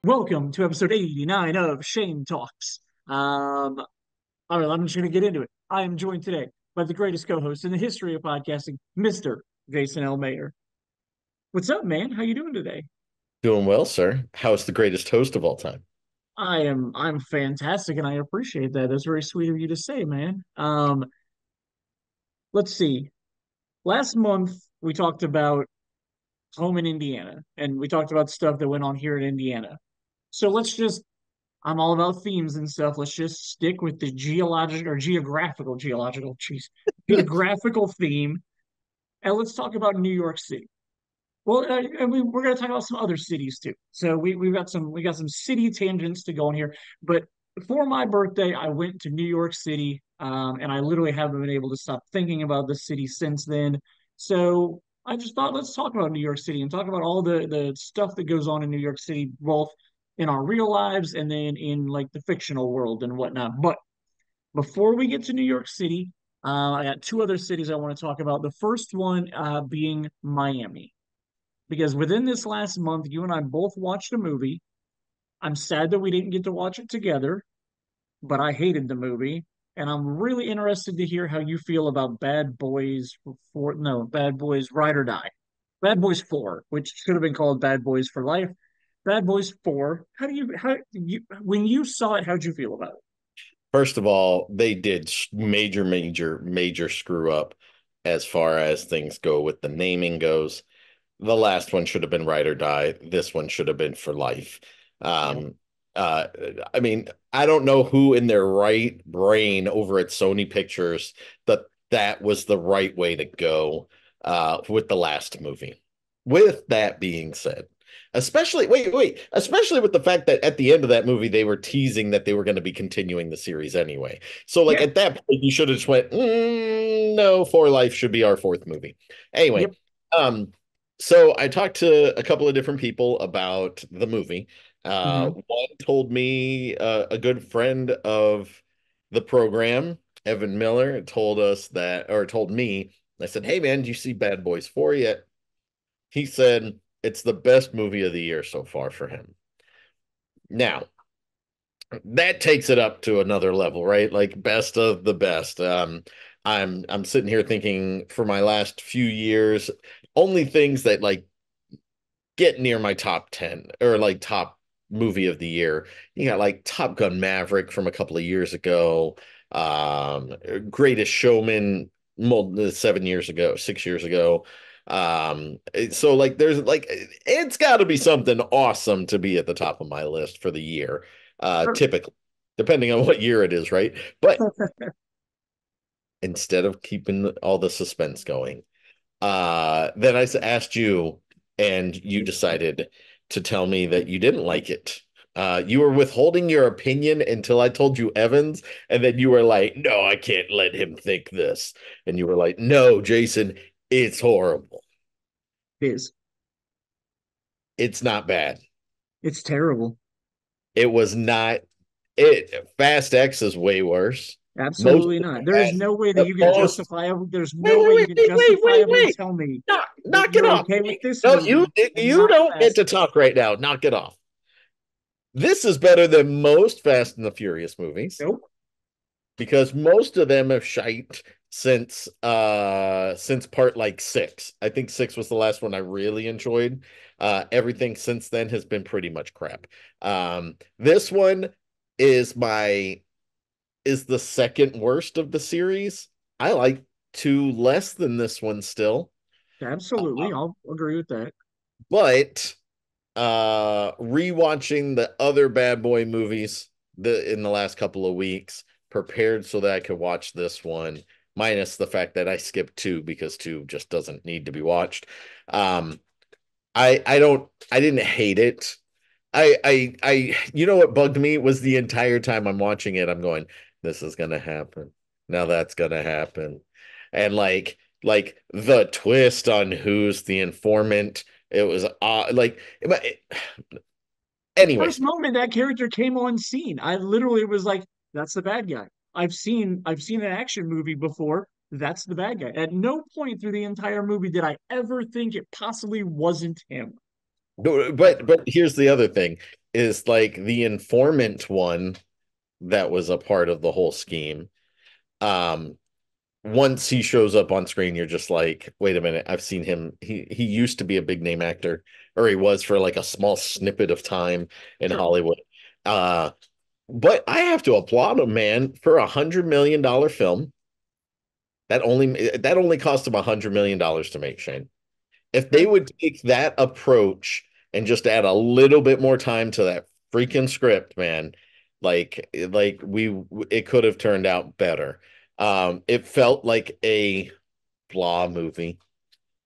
Welcome to episode 89 of Shane Talks. All right, I'm just going to get into it. I am joined today by the greatest co-host in the history of podcasting, Mr. Jason L. Mayer. What's up, man? How you doing today? Doing well, sir. How's the greatest host of all time? I'm fantastic, and I appreciate that. That's very sweet of you to say, man. Let's see. Last month we talked about home in Indiana, and we talked about stuff that went on here in Indiana. So I'm all about themes and stuff. Let's just stick with the geographical theme, and let's talk about New York City. Well, we're going to talk about some other cities too. So we got some city tangents to go on here. But for my birthday, I went to New York City, and I literally haven't been able to stop thinking about the city since then. So I just thought let's talk about New York City and talk about all the stuff that goes on in New York City, both in our real lives and then in like the fictional world and whatnot. But before we get to New York City, I got two other cities I want to talk about. The first one being Miami, because within this last month, you and I both watched a movie. I'm sad that we didn't get to watch it together, but I hated the movie. And I'm really interested to hear how you feel about Bad Boys Ride or Die. Bad Boys 4, which should have been called Bad Boys for Life. Bad Boys 4. When you saw it, how'd you feel about it? First of all, they did major, major, major screw up as far as things go with the naming goes. The last one should have been Ride or Die. This one should have been For Life. Yeah. Um, uh, I mean, I don't know who in their right brain over at Sony Pictures that that was the right way to go with the last movie. With that being said, especially with the fact that at the end of that movie they were teasing that they were going to be continuing the series anyway. So like Yeah. at that point you should have just went, no, For Life should be our fourth movie. Anyway, Yep. um, so I talked to a couple of different people about the movie. Hmm. One told me a good friend of the program, Evan Miller, told us that, or told me, I said, "Hey man, did you see Bad Boys 4 yet?" He said it's the best movie of the year so far for him. Now, that takes it up to another level, right? Like best of the best. I'm sitting here thinking for my last few years, only things that like get near my top 10 or like top movie of the year. You got like Top Gun Maverick from a couple of years ago, um, Greatest Showman 7 years ago, 6 years ago. So like there's like it's got to be something awesome to be at the top of my list for the year, Sure. typically, depending on what year it is, right? But instead of keeping all the suspense going, then I asked you, and you decided to tell me that you didn't like it. You were withholding your opinion until I told you Evans, and then you were like, "No, I can't let him think this." And you were like, "No, Jason, it's horrible. It is. It's not bad. It's terrible. It was not. It Fast X is way worse. Most Absolutely of not. the There is Fast, no way that the you can most. justify. There's no Wait, way wait, you wait, can wait, wait, wait, justifiably wait. tell me that Knock it you're off. okay with this No, you movie and you not don't get Fast to X. talk right now. Knock it off. This is better than most Fast and the Furious movies Nope. because most of them have shite since part like six. I think six was the last one I really enjoyed. Everything since then has been pretty much crap. This one is my is the second worst of the series. I like two less than this one still. Absolutely. I'll agree with that. But rewatching the other Bad Boy movies in the last couple of weeks, prepared so that I could watch this one, minus the fact that I skipped two because two just doesn't need to be watched. Um, I didn't hate it. You know what bugged me was the entire time I'm watching it, I'm going, this is gonna happen. Now that's gonna happen. And like the twist on who's the informant, it was like The first anyways, moment that character came on scene, I literally was like, "That's the bad guy." I've seen an action movie before. That's the bad guy. At no point through the entire movie did I ever think it possibly wasn't him. but Ever. but here's the other thing. is like the informant one that was a part of the whole scheme. Um, Once he shows up on screen, you're just like, wait a minute, I've seen him. He used to be a big name actor, or he was for like a small snippet of time in Sure. Hollywood. Uh, but I have to applaud him, man, for $100 million film. That only cost him $100 million to make, Shane. If they Okay. would take that approach and just add a little bit more time to that freaking script, man, like we it could have turned out better. It felt like a blah movie.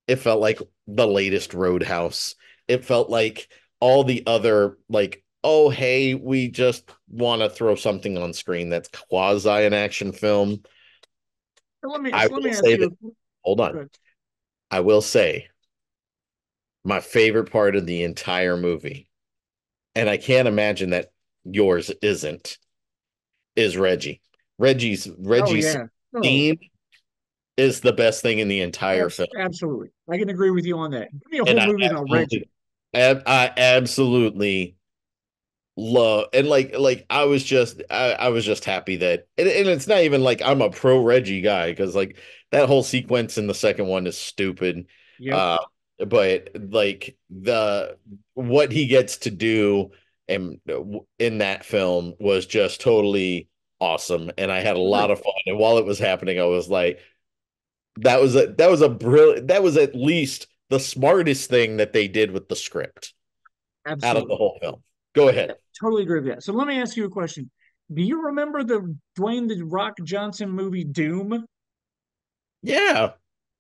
It felt like the latest Roadhouse. It felt like all the other like, oh hey, we just want to throw something on screen that's quasi an action film. I So let will me ask say that, you. hold on. Good. I will say my favorite part of the entire movie, and I can't imagine that yours isn't, is Reggie. Oh Reggie's yeah. Oh, scene is the best thing in the entire film. absolutely. I can agree with you on that. Give me a And whole movie about Reggie. I absolutely love, and like I was just happy that, and it's not even like I'm a pro Reggie guy, because like that whole sequence in the second one is stupid. Yep. uh but like the what he gets to do and in that film was just totally awesome, and I had a lot Agree. of fun, and while it was happening I was like, that was a brilliant, that was at least the smartest thing that they did with the script out of the Absolutely. whole film. Go Yeah, ahead. totally agree with that. So let me ask you a question. Do you remember the Dwayne the Rock Johnson movie Doom? Yeah.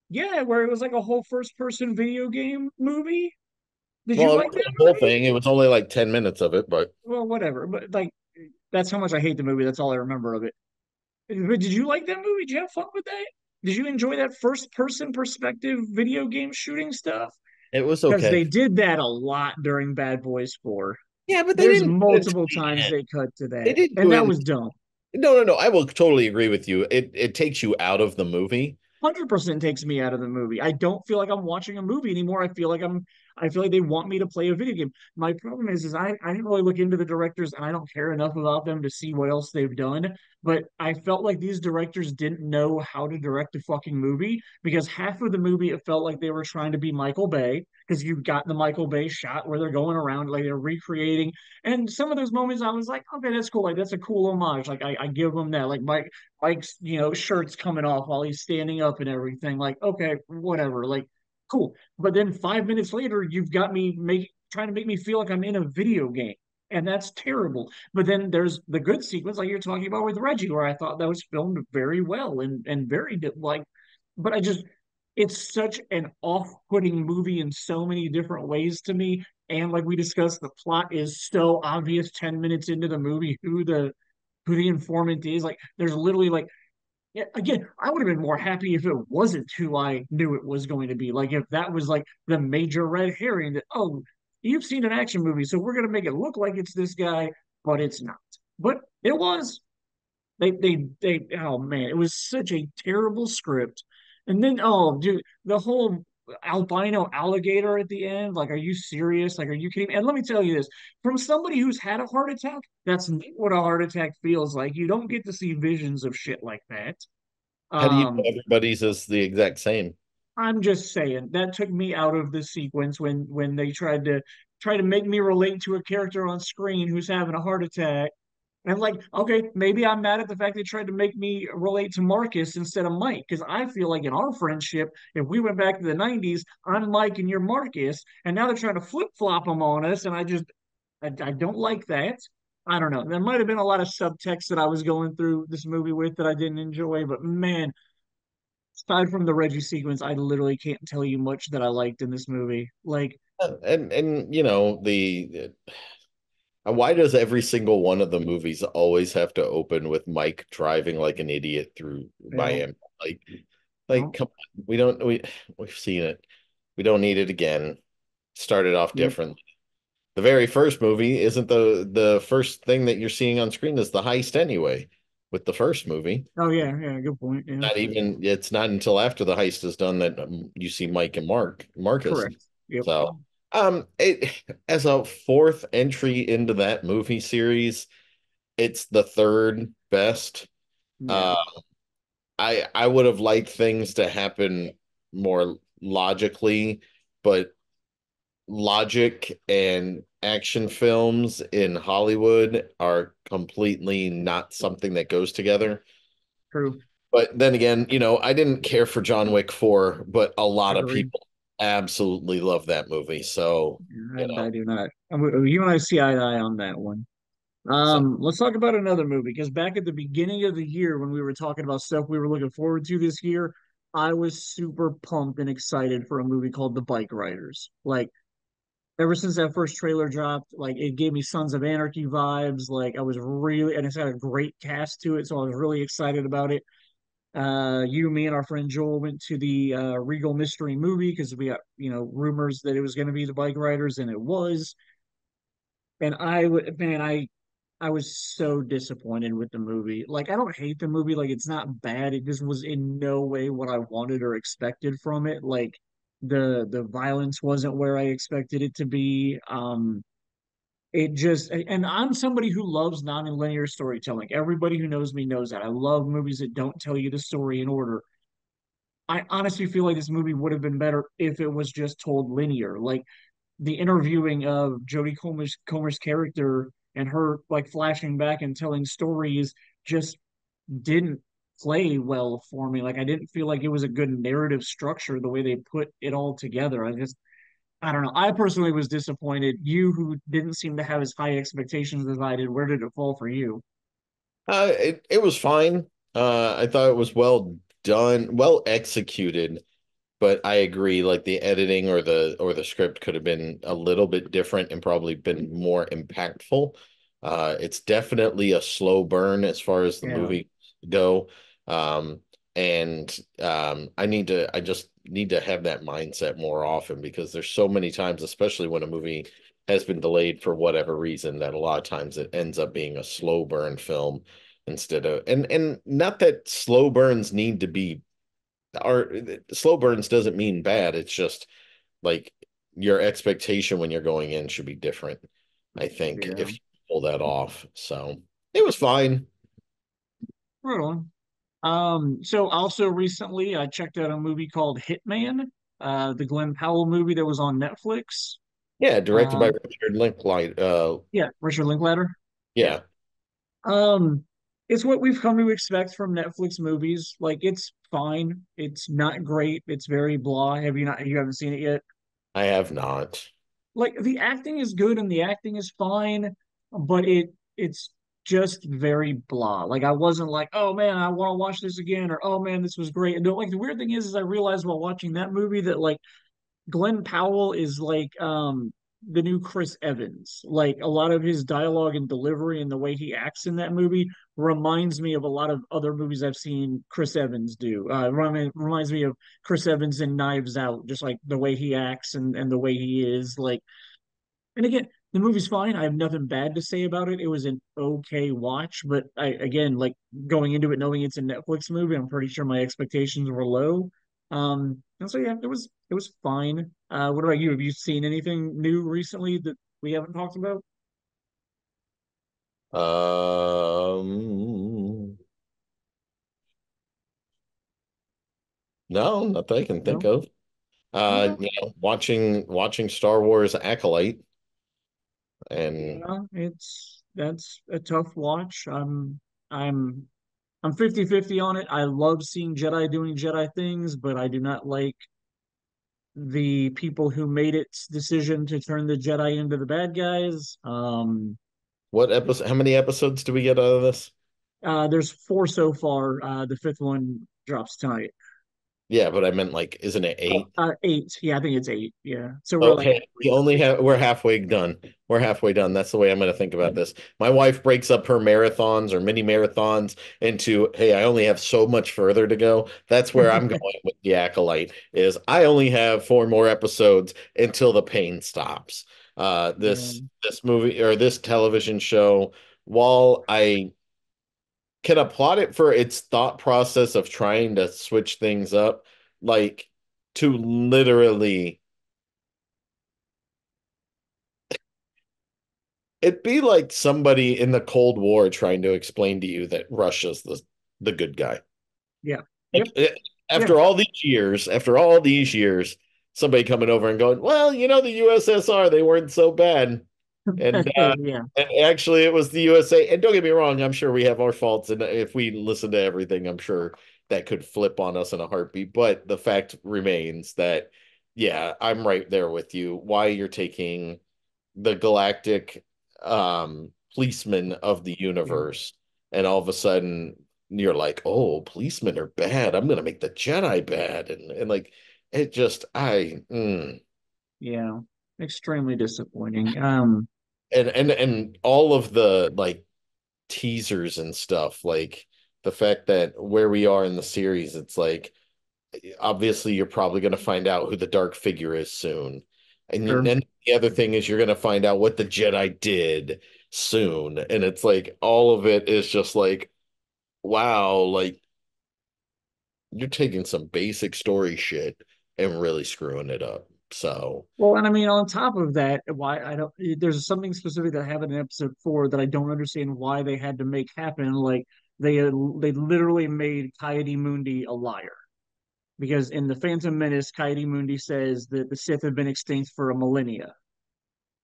Yeah, where it was like a whole first person video game movie. Did you Well, it like wasn't that the whole movie? thing. It was only like 10 minutes of it, but Well, whatever. But like that's how much I hate the movie. That's all I remember of it. But did you like that movie? Did you have fun with that? Did you enjoy that first person perspective video game shooting stuff? it was Because okay. they did that a lot during Bad Boys 4. Yeah, but they There's didn't do it until multiple the times end. they cut to They that, didn't and do that it. was dumb. No, no, no. I will totally agree with you. It takes you out of the movie. 100% takes me out of the movie. I don't feel like I'm watching a movie anymore. I feel like they want me to play a video game. My problem is I didn't really look into the directors and I don't care enough about them to see what else they've done. But I felt like these directors didn't know how to direct a fucking movie because half of the movie it felt like they were trying to be Michael Bay because you've got the Michael Bay shot where they're going around like they're recreating. And some of those moments I was like, okay, that's cool. Like that's a cool homage. Like I give them that. Like Mike's, shirt's coming off while he's standing up and everything. Like, okay, whatever. Like, cool. But then 5 minutes later, you've got me trying to make me feel like I'm in a video game. And that's terrible. But then there's the good sequence, like you're talking about with Reggie, where I thought that was filmed very well and very like, but it's such an off-putting movie in so many different ways to me. And like we discussed, the plot is so obvious 10 minutes into the movie who the informant is. Like, there's literally like, yeah, again, I would have been more happy if it wasn't who I knew it was going to be. Like, if that was like the major red herring that, oh, you've seen an action movie, so we're gonna make it look like it's this guy, but it's not. But it was. Oh man, it was such a terrible script. And then, oh, dude, the whole albino alligator at the end, like, are you serious? Like, are you kidding me? And let me tell you this, from somebody who's had a heart attack, that's not what a heart attack feels like. You don't get to see visions of shit like that. How do you know Um, everybody's is the exact same? I'm just saying that took me out of the sequence when they tried to make me relate to a character on screen who's having a heart attack. And like, okay, maybe I'm mad at the fact they tried to make me relate to Marcus instead of Mike, because I feel like in our friendship, if we went back to the 90s, I'm Mike and you're Marcus, and now they're trying to flip flop them on us, and I don't like that. I don't know. There might have been a lot of subtext that I was going through this movie with that I didn't enjoy, but man, aside from the Reggie sequence, I literally can't tell you much that I liked in this movie. Like, And you know, the why does every single one of the movies always have to open with Mike driving like an idiot through well, Miami? Like well, come on. We've seen it. We don't need it again. Started off yep. different. The very first movie isn't the first thing that you're seeing on screen is the heist anyway. With the first movie, Oh yeah, yeah, good point. Yeah, not even it's not until after the heist is done that you see Mike and Marcus. correct. Yep. So It as a fourth entry into that movie series, it's the third best. Yeah, Uh, I would have liked things to happen more logically, but logic and action films in Hollywood are completely not something that goes together. true. But then again, I didn't care for John Wick 4, but a lot of Agree. people absolutely love that movie. So, you I know, do not. You and I see eye to eye on that one. so Let's talk about another movie because back at the beginning of the year when we were talking about stuff we were looking forward to this year, I was super pumped and excited for a movie called The Bike Riders. Like ever since that first trailer dropped, like it gave me Sons of Anarchy vibes. Like I was really, and it's got a great cast to it, so I was really excited about it. Me, and our friend Joel went to the Regal Mystery movie because we got rumors that it was going to be The Bike Riders, and it was. And I was so disappointed with the movie. Like, I don't hate the movie. Like, it's not bad. It just was in no way what I wanted or expected from it. Like, the violence wasn't where I expected it to be. It just, and I'm somebody who loves non-linear storytelling. Everybody who knows me knows that. I love movies that don't tell you the story in order. I honestly feel like this movie would have been better if it was just told linear. Like, the interviewing of Jodie Comer's character and her like flashing back and telling stories just didn't play well for me. Like I didn't feel like it was a good narrative structure the way they put it all together. I don't know. I personally was disappointed. You who didn't seem to have as high expectations as I did, where did it fall for you? it was fine. I thought it was well done, well executed. But I agree, like the editing or the script could have been a little bit different and probably been more impactful. It's definitely a slow burn as far as the Yeah. movie go. Um, and I just need to have that mindset more often because there's so many times, especially when a movie has been delayed for whatever reason, that a lot of times it ends up being a slow burn film instead of and not that slow burns need to be or slow burns doesn't mean bad. It's just like your expectation when you're going in should be different, I think, Yeah. if you pull that off. So it was fine. Right on. So also recently I checked out a movie called Hitman, the Glenn Powell movie that was on Netflix. Yeah, directed by Um, Richard Linklater. yeah, Richard Linklater. Yeah. Yeah, Um, it's what we've come to expect from Netflix movies. Like it's fine. It's not great. It's very blah. You haven't seen it yet? I have not. Like the acting is good and the acting is fine, but it's just very blah. Like I wasn't like, oh man, I want to watch this again, or oh man, this was great. And like the weird thing is I realized while watching that movie that like Glenn Powell is like the new Chris Evans. Like a lot of his dialogue and delivery and the way he acts in that movie reminds me of a lot of other movies I've seen Chris Evans do. Reminds me of Chris Evans in Knives Out, just like the way he acts and the way he is. Like, and again, the movie's fine. I have nothing bad to say about it. It was an okay watch, but again, like going into it knowing it's a Netflix movie, I'm pretty sure my expectations were low. And so yeah, it was fine. What about you? Have you seen anything new recently that we haven't talked about? Um, no, not that I can think No. of. Okay. Watching Star Wars Acolyte, and Yeah, that's a tough watch. I'm I'm 50-50 on it. I love seeing Jedi doing Jedi things, but I do not like the people who made its decision to turn the Jedi into the bad guys. what episode? How many episodes do we get out of this? There's four so far. The fifth one drops tonight. Yeah, but I meant like, isn't it Oh, eight? eight. Yeah, I think it's eight. Yeah. So we're Oh, like hey, halfway through. we're halfway done. We're halfway done. That's the way I'm going to think about this. My wife breaks up her marathons or mini marathons into, hey, I only have so much further to go. That's where I'm going with the Acolyte is I only have four more episodes until the pain stops. Yeah. This movie or this television show, while I can applaud it for its thought process of trying to switch things up, like to literally it'd be like somebody in the Cold War trying to explain to you that Russia's the good guy. Yeah. Like Yep. Yeah. after all these years, somebody coming over and going, well, the USSR, they weren't so bad. And Yeah. and actually it was the USA. And don't get me wrong, I'm sure we have our faults. And if we listen to everything, I'm sure that could flip on us in a heartbeat. But the fact remains that, yeah, I'm right there with you. Why you're taking the galactic policeman of the Yeah. universe, and all of a sudden you're like, oh, policemen are bad. I'm gonna make the Jedi bad, and like it just Yeah. Extremely disappointing. and all of the like teasers and stuff, like the fact that where we are in the series, it's like obviously you're probably going to find out who the dark figure is soon. And Sure. then the other thing is you're going to find out what the Jedi did soon. And it's like all of it is just like, wow, like you're taking some basic story shit and really screwing it up. So, Well, and I mean, on top of that, why I don't, there's something specific that happened in episode 4 that I don't understand why they had to make happen. Like they literally made Coyote Mundi a liar because in the Phantom Menace, Coyote Mundi says that the Sith have been extinct for a millennia.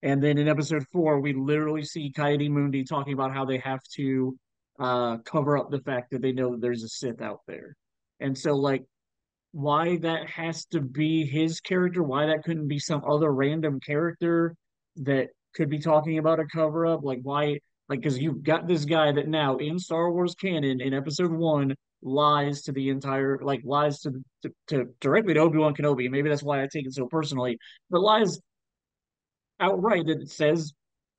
And then in episode 4, we literally see Coyote Mundi talking about how they have to cover up the fact that they know that there's a Sith out there. And so, like, why that has to be his character, why that couldn't be some other random character that could be talking about a cover up, like why, like because you've got this guy that now in Star Wars canon in episode 1 lies to the entire, like lies to directly to Obi-Wan Kenobi. Maybe that's why I take it so personally, but lies outright that it says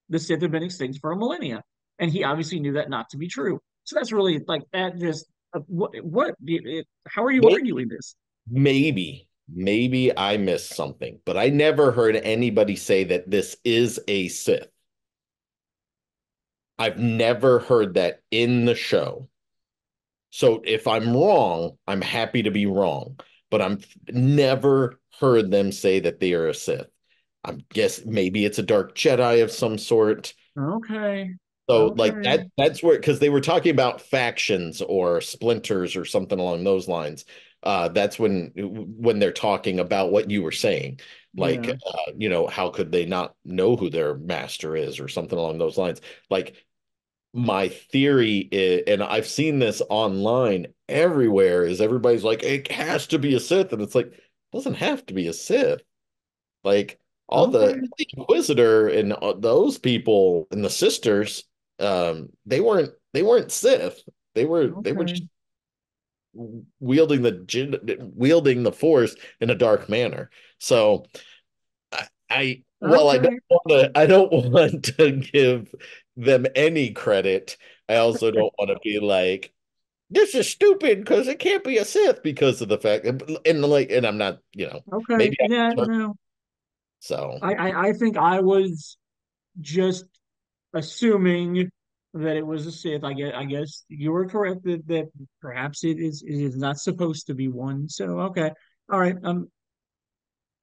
the Sith have been extinct for a millennia, and he obviously knew that not to be true. So that's really like that. Just how are you arguing this? maybe I missed something, but I never heard anybody say that this is a Sith. I've never heard that in the show. So if I'm wrong, I'm happy to be wrong, but I'm never heard them say that they are a Sith. I guess maybe it's a dark Jedi of some sort. Okay. So like Okay. that's where, because they were talking about factions or splinters or something along those lines. That's when they're talking about what you were saying, like Yeah. how could they not know who their master is or something along those lines. Like my theory is, and I've seen this online everywhere, is everybody's like, it has to be a Sith, and it's like, it doesn't have to be a Sith. Like all Okay. the Inquisitor and those people and the sisters, they weren't Sith. They were Okay. just wielding the Force in a dark manner. So while Okay. I don't want to give them any credit, I also don't want to be like, this is stupid because it can't be a Sith because of the fact, and I'm not, Okay. maybe Yeah. I'm No. so. I think I was just assuming that it was a Sith. I guess you were correct that perhaps it is not supposed to be one. So okay. All right.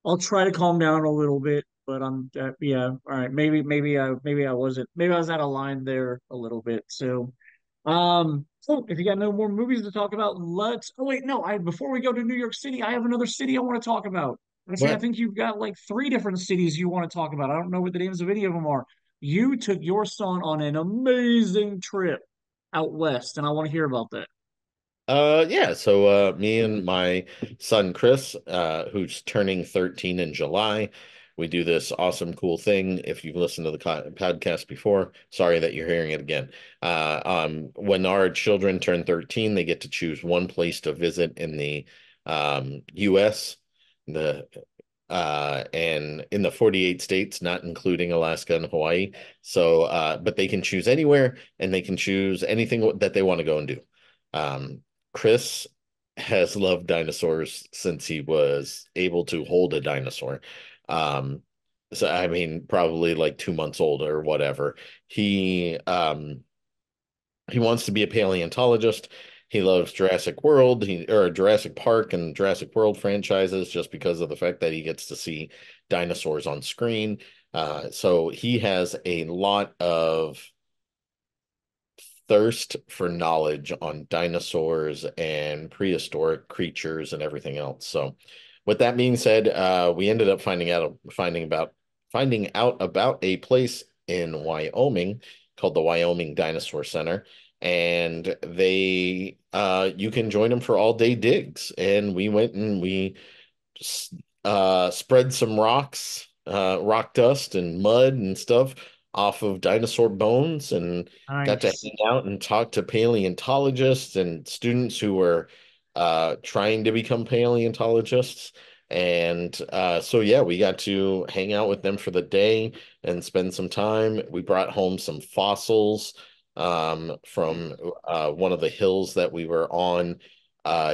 I'll try to calm down a little bit, but I'm yeah, all right. Maybe I wasn't, maybe I was out of line there a little bit. So if you got no more movies to talk about, let's oh wait, no, I before we go to New York City, I have another city I want to talk about. Actually, I But think you've got like three different cities you want to talk about. I don't know what the names of any of them are. You took your son on an amazing trip out west, and I want to hear about that. yeah, so me and my son Chris, who's turning 13 in July, we do this awesome, cool thing. If you've listened to the podcast before, sorry that you're hearing it again. When our children turn 13, they get to choose one place to visit in the US, the and in the 48 states, not including Alaska and Hawaii. So, but they can choose anywhere and they can choose anything that they want to go and do. Um, Chris has loved dinosaurs since he was able to hold a dinosaur. Um, so I mean, probably like 2 months old or whatever. He wants to be a paleontologist. He loves Jurassic World, or Jurassic Park and Jurassic World franchises just because of the fact that he gets to see dinosaurs on screen. So he has a lot of thirst for knowledge on dinosaurs and prehistoric creatures and everything else. So, with that being said, we ended up finding out about a place in Wyoming called the Wyoming Dinosaur Center, and they you can join them for all day digs. And we went and we spread some rock dust and mud and stuff off of dinosaur bones and got to Nice. hang out and talk to paleontologists and students who were trying to become paleontologists. And so, yeah, we got to hang out with them for the day and spend some time. We brought home some fossils from one of the hills that we were on.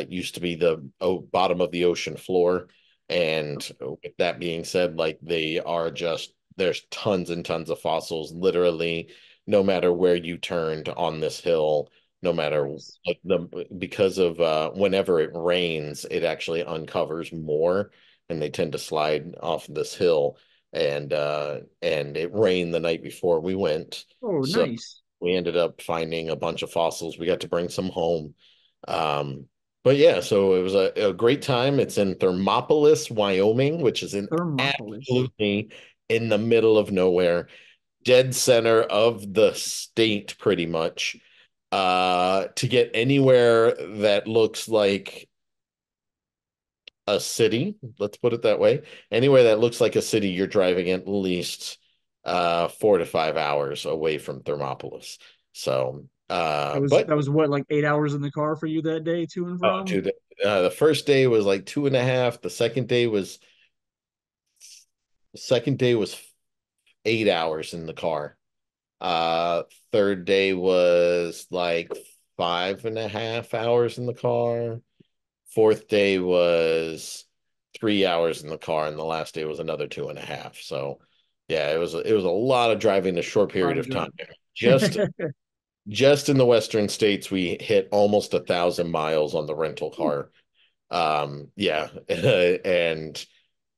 Used to be the bottom of the ocean floor. And with that being said, like they are just, there's tons and tons of fossils, literally, no matter where you turned on this hill, no matter Nice. like because of whenever it rains, it actually uncovers more and they tend to slide off this hill. And it rained the night before we went. Oh, So nice. we ended up finding a bunch of fossils. We got to bring some home. Um, but yeah, so it was a great time. It's in Thermopolis, Wyoming, which is in Thermopolis. absolutely in the middle of nowhere, dead center of the state, pretty much. To get anywhere that looks like a city, let's put it that way, anywhere that looks like a city, you're driving at least 4 to 5 hours away from Thermopolis. So, but That was what, like 8 hours in the car for you that day, to and oh, from? dude, the first day was like 2.5. The second day was 8 hours in the car. Uh, third day was like 5.5 hours in the car. Fourth day was 3 hours in the car, and the last day was another 2.5. So, yeah, it was a lot of driving in a short A period lot of of time. driving. Just just in the Western states, we hit almost 1,000 miles on the rental car. Yeah, and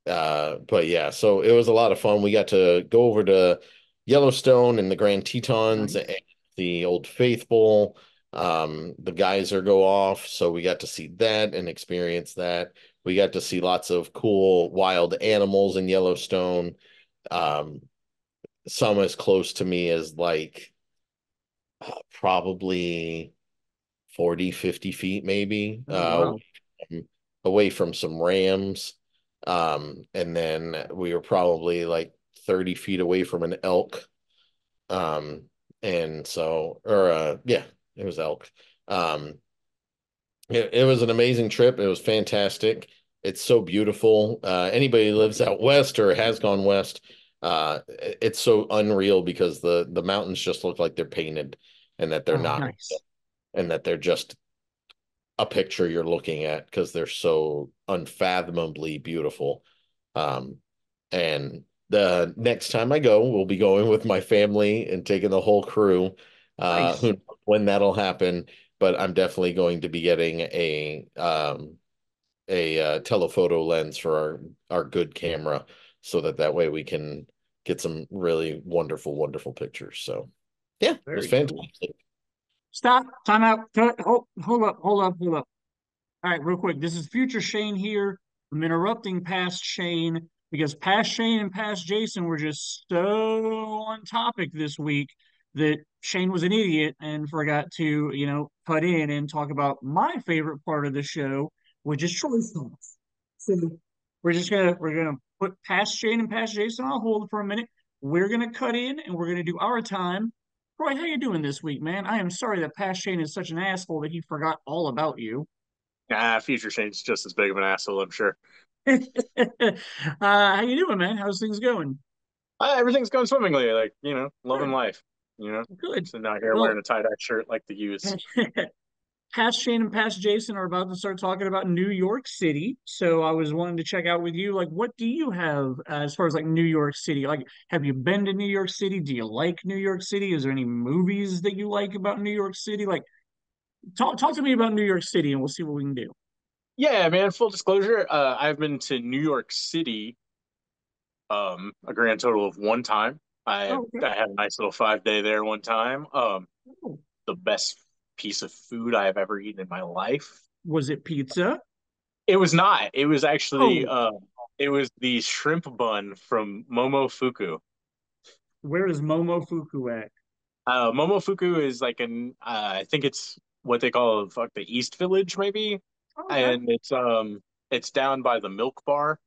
but yeah, so it was a lot of fun. We got to go over to Yellowstone and the Grand Tetons and Nice. the Old Faithful. The geyser go off, so we got to see that and experience that. We got to see lots of cool wild animals in Yellowstone. Um, some as close to me as like probably 40, 50 feet maybe, Oh, wow. from, away from some rams. And then we were probably like 30 feet away from an elk. Um, and so, or yeah, it was elk. Um, it was an amazing trip. It was fantastic. It's so beautiful. Anybody who lives out west or has gone west, it's so unreal because the mountains just look like they're painted and that they're Oh, not, nice. and that they're just a picture you're looking at because they're so unfathomably beautiful. Um, and the next time I go, we'll be going with my family and taking the whole crew. Who Nice. knows when that'll happen, but I'm definitely going to be getting a telephoto lens for our good camera so that way we can get some really wonderful, wonderful pictures. So yeah, it was Very cool. fantastic. Stop. Time out. Cut. Hold up. Hold up. Hold up. All right, real quick. This is future Shane here. I'm interrupting past Shane because past Shane and past Jason were just so on topic this week that Shane was an idiot and forgot to, cut in and talk about my favorite part of the show, which is Troy songs. So we're gonna put past Shane and past Jason on hold for a minute. We're gonna cut in and we're gonna do our time. Troy, how you doing this week, man? I am sorry that past Shane is such an asshole that he forgot all about you. Future Shane's just as big of an asshole, I'm sure. How you doing, man? How's things going? Everything's going swimmingly, like, loving Good, life, you know. good. Sitting out here wearing Well, a tie-dye shirt like the use. past Shane and past Jason are about to start talking about New York City. So I was wanting to check out with you, like, what do you have as far as like New York City? Like, have you been to New York City? Do you like New York City? Is there any movies that you like about New York City? Like, talk to me about New York City, and we'll see what we can do. Yeah, man, full disclosure, I've been to New York City a grand total of one time. I Oh, okay. I had a nice little 5 day there one time. Oh. The best piece of food I have ever eaten in my life. Was it pizza? It was not. It was actually Oh, it was the shrimp bun from Momofuku. where is Momofuku at? Momofuku is like I think it's what they call fuck the East Village maybe, Oh, okay. and it's down by the Milk Bar.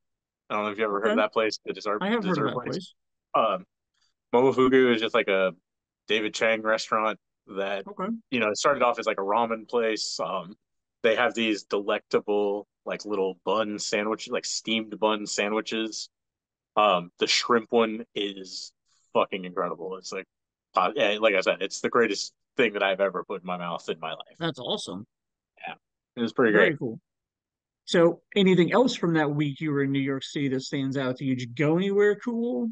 I don't know if you ever heard of Okay. that place, the I have heard of dessert that place. place. Um, Momofuku is just like a David Chang restaurant that Okay. it started off as like a ramen place. They have these delectable like little bun sandwiches, like steamed bun sandwiches. The shrimp one is fucking incredible. It's like, yeah, like I said, it's the greatest thing that I've ever put in my mouth in my life. That's awesome. Yeah, it was pretty great. Very cool. So, anything else from that week you were in New York City that stands out to you? Did you go anywhere cool?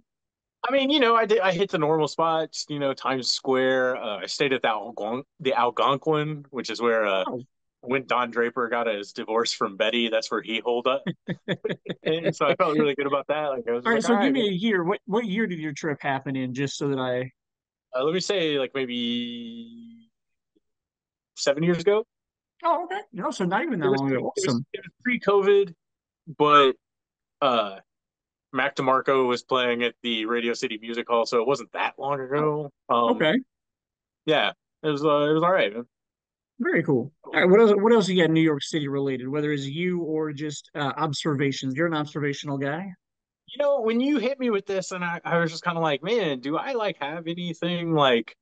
I mean, I hit the normal spots, Times Square. I stayed at the Algonquin, which is where Oh, when Don Draper got his divorce from Betty, that's where he holed up. And so I felt really good about that. Like I was all just right. like, all So, give right, me man. a year. What year did your trip happen in? Just so that I. Let me say like maybe 7 years ago. Oh, okay. No, so not even that It was long ago. it was Awesome. it was pre-COVID, but uh Mac DeMarco was playing at the Radio City Music Hall, so it wasn't that long Oh, ago. okay. Yeah, it was all right, man. Very cool. All right. What else you got New York City related? Whether it's you or just observations. You're an observational guy. When you hit me with this, and I was just kind of like, man, do I like have anything like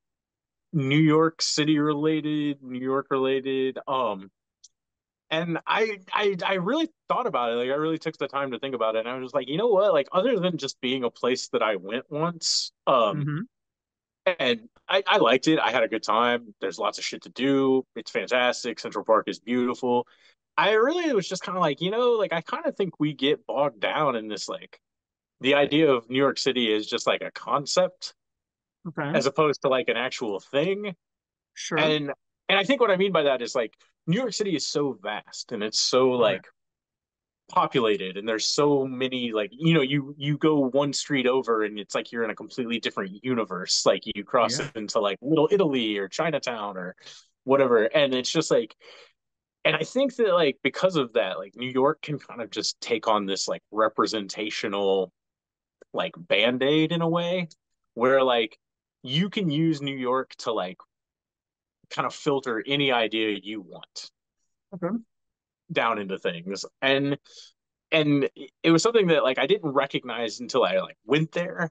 New York City related, New York related? And I really thought about it. Like I really took the time to think about it. And I was just like, you know what? Like other than just being a place that I went once, Mm-hmm. and I liked it. I had a good time. There's lots of shit to do. It's fantastic. Central Park is beautiful. I really was just kind of like, like I kind of think we get bogged down in this like the idea of New York City is just like a concept Okay. as opposed to like an actual thing. Sure. And I think what I mean by that is like New York City is so vast and it's so Okay. like populated and there's so many like you go one street over and it's like you're in a completely different universe, like you cross Yeah. into like Little Italy or Chinatown or whatever, and it's just like, and I think that like because of that, like New York can kind of just take on this like representational like band-aid in a way where like you can use New York to like kind of filter any idea you want Okay. down into things. And it was something that like I didn't recognize until I like went there,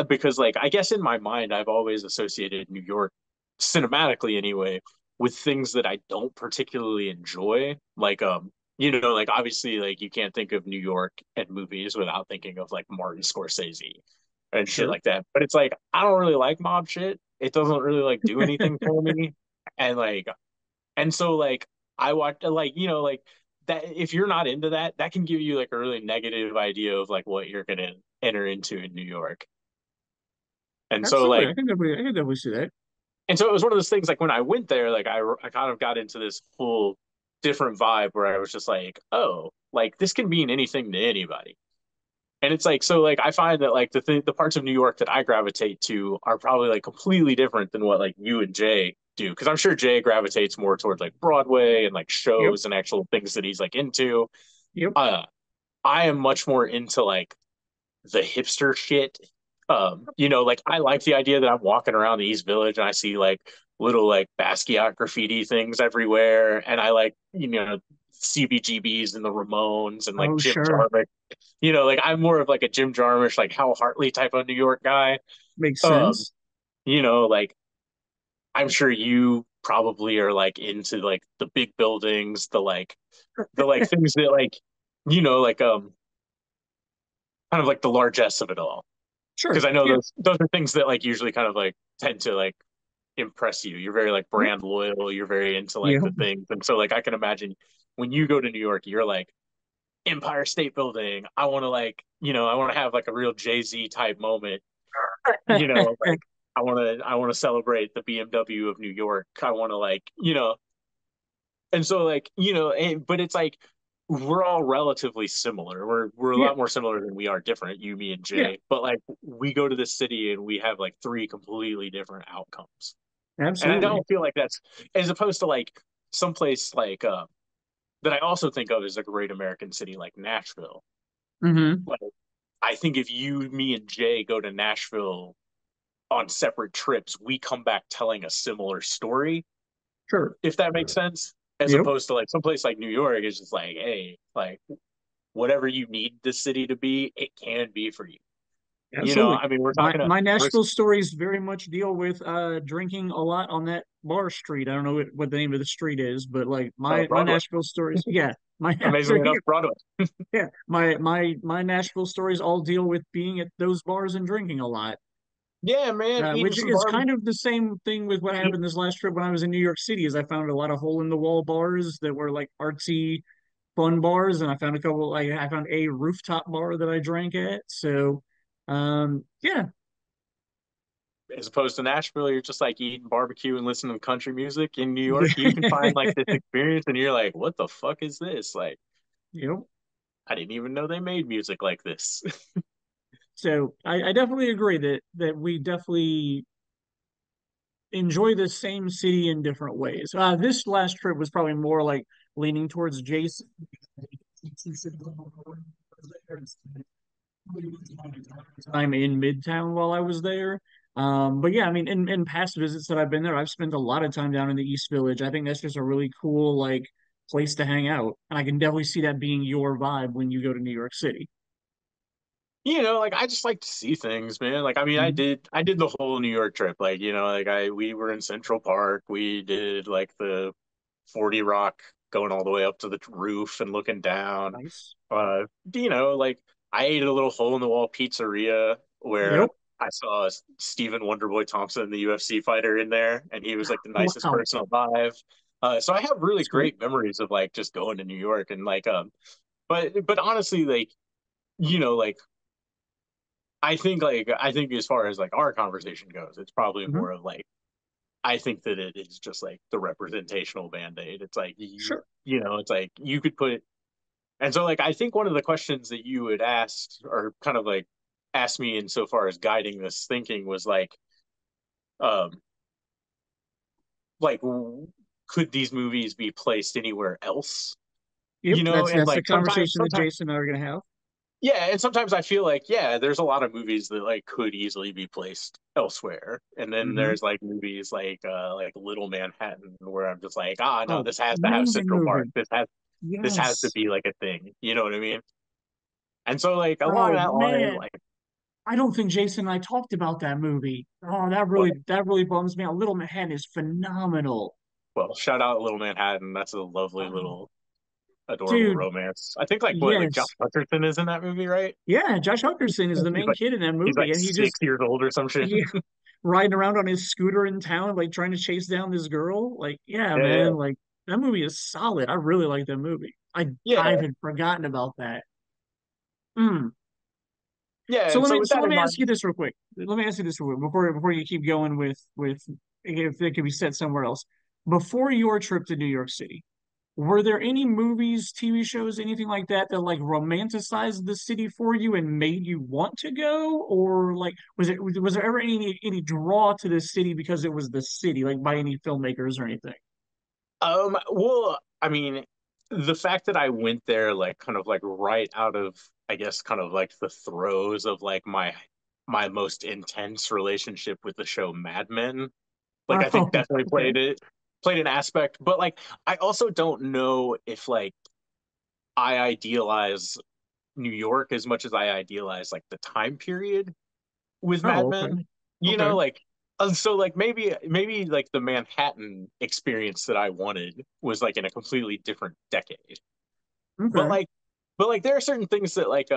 because like I guess in my mind I've always associated New York cinematically anyway with things that I don't particularly enjoy, like like obviously like you can't think of New York and movies without thinking of like Martin Scorsese and shit Sure. like that, but it's like I don't really like mob shit. It doesn't really like do anything for me. And like, and so like I watch like like that, if you're not into that, that can give you like a really negative idea of like what you're gonna enter into in New York. And so Absolutely. like, I can definitely see that. and so it was one of those things like when I went there, like I kind of got into this whole different vibe where I was just like, oh, like this can mean anything to anybody. And it's like, so like I find that like the parts of New York that I gravitate to are probably like completely different than what like you and Jay do. Cause I'm sure Jay gravitates more towards like Broadway and like Yep. shows and actual things that he's like into. Yep. Uh I am much more into like the hipster shit. Like I like the idea that I'm walking around the East Village and I see like little like Basquiat graffiti things everywhere, and I like CBGBs and the Ramones and like Oh, Jim sure. Jarmusch. Like I'm more of like a Jim Jarmusch, like Hal Hartley type of New York guy. Makes Um, sense. like I'm sure you probably are like into like the big buildings, the things that like like kind of like the largesse of it all, because Sure. I know Yeah. those are things that like usually kind of like tend to like impress you. You're very like Yep. brand loyal. You're very into like Yep. the things, and so like I can imagine when you go to New York, you're like Empire State Building. I want to like I want to have like a real Jay-Z type moment. Like I want to celebrate the BMW of New York. I want to like and so like but it's like we're all relatively similar. We're a Yeah, lot more similar than we are different, you, me, and yeah, Jay. But like we go to this city and we have like three completely different outcomes. And I absolutely. don't feel like that's as opposed to like someplace like that I also think of as a great American city like Nashville. Hmm. Like I think if you, me, and Jay go to Nashville on separate trips, we come back telling a similar story, Sure. if that makes sense. As Yep. opposed to like someplace like New York is just like, hey, like whatever you need the city to be, it can be for you. You know, Absolutely. I mean, we're My talking to my we're Nashville stories very much deal with drinking a lot on that bar street. I don't know what the name of the street is, but like my Broadway. Nashville stories, yeah, my Amazingly enough, Broadway. yeah, my Nashville stories all deal with being at those bars and drinking a lot. Yeah, man, eating Which some is barbecue. kind of the same thing with what happened this last trip when I was in New York City, is I found a lot of hole in the wall bars that were like artsy fun bars, and I found a couple. Like I found a rooftop bar that I drank at. So, yeah, As opposed to Nashville, you're just like eating barbecue and listening to country music. In New York, you can find like this experience, and you're like, "What the fuck is this?" Like, yep. I didn't even know they made music like this. So I definitely agree that we definitely enjoy the same city in different ways. This last trip was probably more like leaning towards Jason. I'm in Midtown while I was there. But yeah, I mean, in past visits that I've been there, I've spent a lot of time down in the East Village. I think that's just a really cool like place to hang out, and I can definitely see that being your vibe when you go to New York City. You know, like I just like to see things, man. Like I mean, Mhm. I did the whole New York trip. Like, you know, like I we were in Central Park. We did like the 40 Rock going all the way up to the roof and looking down. Nice. Uh, you know, like I ate at a little hole in the wall pizzeria where Yep. I saw Stephen Wonderboy Thompson, the UFC fighter, in there, and he was like the nicest Wow. person alive. So I have really Sweet. great memories of like just going to New York and like but honestly, like you know, I think as far as like our conversation goes, it's probably Hmm. more of like I think that it is just like the representational band-aid. It's like Sure. you know, it's like you could put and so like I think one of the questions that you had asked or kind of like asked me insofar as guiding this thinking was um like could these movies be placed anywhere else? Yep. You know, That's and that's the like conversation that sometimes Jason and I are gonna have. yeah, and sometimes I feel like yeah, there's a lot of movies that like could easily be placed elsewhere. And then Hmm. there's like movies like Little Manhattan where I'm just like, ah no, Oh, this has to have amazing Central Park. movie. This has to Yes. be like a thing. You know what I mean? And so like along Oh that line, man, like I don't think Jason and I talked about that movie. Oh, well, that really bums me out. Little Manhattan is phenomenal. well, shout out Little Manhattan. That's a lovely Oh, little adorable dude, romance. I think like Josh yes. Hutcherson is in that movie, right? Yeah, Josh Hutcherson is the He's main like kid in that he's movie, like and 6 years old or some shit. he riding around on his scooter in town, like trying to chase down this girl. Like, yeah, Yeah, yeah, man, like that movie is solid. I really like that movie. I yeah, had forgotten about that. Mm. yeah. So And so with so that let in me ask mind, you this real quick. Let me ask you this real quick before you keep going with if it could be set somewhere else. Before your trip to New York City, were there any movies, TV shows, anything like that that like romanticized the city for you and made you want to go? Or like was there ever any draw to the city because it was the city, like by any filmmakers or anything? well, I mean, the fact that I went there like kind of like right out of I guess kind of like the throes of like my most intense relationship with the show Mad Men, like I think Oh, definitely okay. played an aspect, but like I also don't know if like I idealize New York as much as I idealize like the time period with Mad Oh, okay. Men. You know, Okay. like so like maybe like the Manhattan experience that I wanted was like in a completely different decade. But Okay. like but like there are certain things that like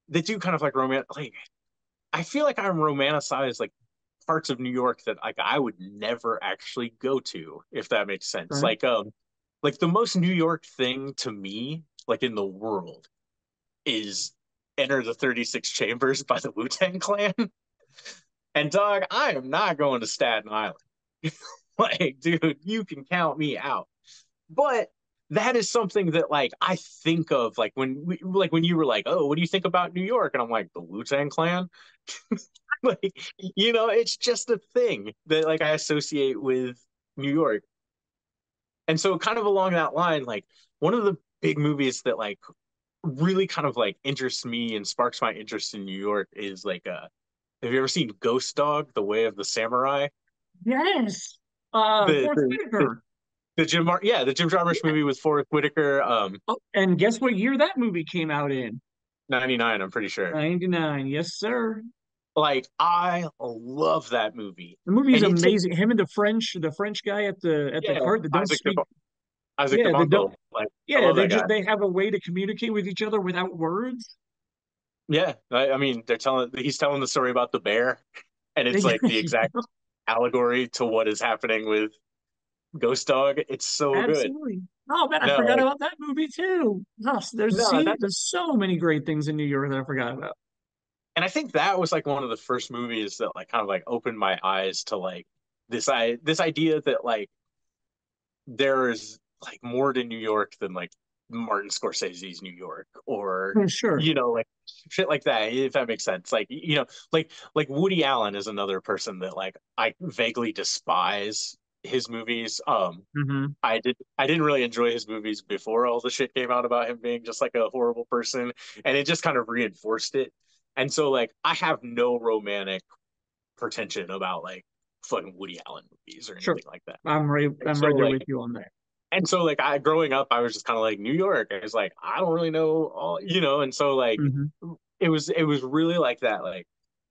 that do kind of like like I feel like I'm romanticized like parts of New York that like I would never actually go to, if that makes sense. Okay. Like the most New York thing to me, like in the world, is Enter the 36 Chambers by the Wu-Tang Clan. And dog, I am not going to Staten Island. Like, dude, you can count me out. But that is something that like I think of like when you were like, oh, what do you think about New York? And I'm like, the Wu-Tang Clan. Like, it's just a thing that like I associate with New York. And so kind of along that line, like one of the big movies that like really kind of like interests me and sparks my interest in New York is like have you ever seen Ghost Dog, The Way of the Samurai? Yes. The Forest the the, Whitaker. the Jim Jarmusch Yeah. movie with Forrest Whitaker, Oh, and guess what year that movie came out in? 99, I'm pretty sure. 99. Yes, sir. Like I love that movie. The movie is And it's amazing. Him and the French guy at the yeah, cart that don't speak. Isaac Yeah, they don't. DeBunko. Like I Yeah, love that guy. they have a way to communicate with each other without words. Yeah, I mean, he's telling the story about the bear, and it's like the exact allegory to what is happening with Ghost Dog. It's so good. Absolutely. Oh man, I No, forgot like about that movie too. Gosh, there's no, see, that's there's so many great things in New York that I forgot about. and I think that was like one of the first movies that like kind of like opened my eyes to like this idea that like there is like more to New York than like Martin Scorsese's New York or Oh, sure, like shit like that, if that makes sense. Like like Woody Allen is another person that like I vaguely despise his movies. hmm I didn't really enjoy his movies before all the shit came out about him being just like a horrible person, and it just kind of reinforced it. And so like I have no romantic pretension about like fucking Woody Allen movies or sure. anything like that. And I'm so right there like with you on that. like I growing up, I was just kind of like New York. I was like, I don't really know all, and so like Hmm it was really like that, like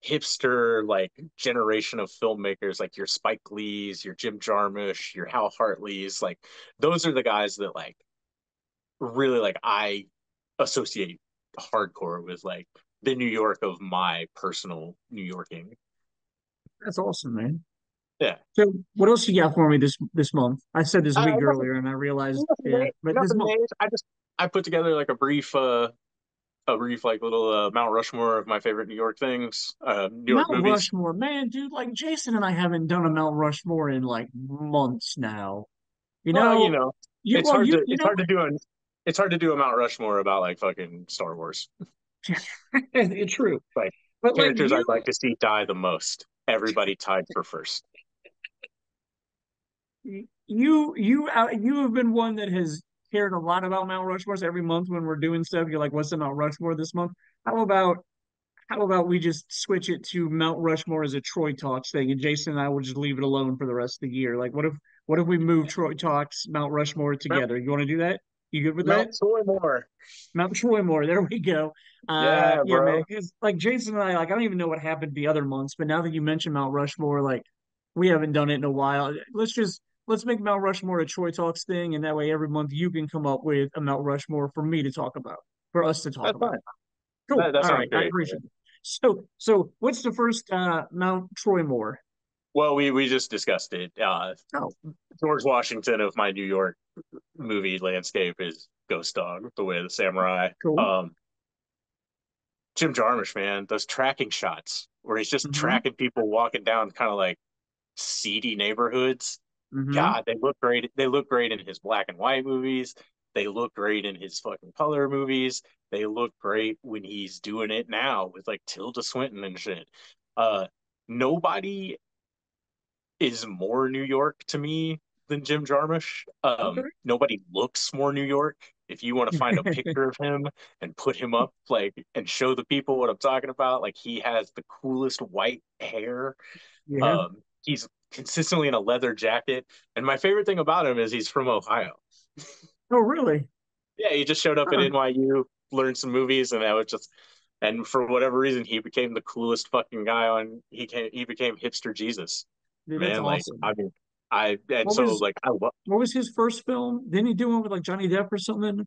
hipster like generation of filmmakers, like your Spike Lees, your Jim Jarmusch, your Hal Hartleys, like those are the guys that like really like I associate hardcore with like the New York of my personal New Yorking. That's awesome, man. Yeah. So, what else you got for me this month? I said this week Nothing, earlier, and I realized, yeah, but this nothing month, major. I put together like a brief like little Mount Rushmore of my favorite New York things, New York Mount movies. Rushmore, man, dude. Like Jason and I haven't done a Mount Rushmore in like months now. You Well, know, you well, you it's know hard to do it's hard to do a Mount Rushmore about like fucking Star Wars. it's true, Like but like characters I'd like to see die the most. Everybody tied for first. you have been one that has cared a lot about Mount Rushmores every month when we're doing stuff. You're like, what's the Mount Rushmore this month? How about how about we just switch it to Mount Rushmore as a Troy Talks thing, and Jason and I will just leave it alone for the rest of the year? Like, what if we move Troy Talks, Mount Rushmore Mount, together? You want to do that? You good with that? Mount Soymore. Mount Troymore. There we go. Yeah, Yeah, man. bro. Because like Jason and I, like I don't even know what happened the other months, but now that you mentioned Mount Rushmore, like we haven't done it in a while. Let's make Mount Rushmore a Troy Talks thing, and that way every month you can come up with a Mount Rushmore for me to talk about, for us to talk That's about. fine. Cool. That All sounds right, I great. appreciate it. So what's the first Mount Troymore? Well, we just discussed it. Oh, George Washington of my New York movie landscape is Ghost Dog, The Way of the Samurai. cool. Jim Jarmusch, man, those tracking shots where he's just Mm-hmm. tracking people walking down kind of like seedy neighborhoods. Mm-hmm. God, they look great. They look great in his black and white movies. They look great in his fucking color movies. They look great when he's doing it now with like Tilda Swinton and shit. Uh, Nobody is more New York to me than Jim Jarmusch. Okay. Nobody looks more New York. If you want to find a picture of him and put him up, like, and show the people what I'm talking about, like, he has the coolest white hair. Yeah. He's consistently in a leather jacket. And my favorite thing about him is he's from Ohio. Oh, really? Yeah, he just showed up at Huh. NYU, learned some movies, and that was just, and for whatever reason, he became the coolest fucking guy he became hipster Jesus, Dude, that's man. Like, awesome. I mean, and What so was like I love. what was his first film? Didn't he do one with like Johnny Depp or something?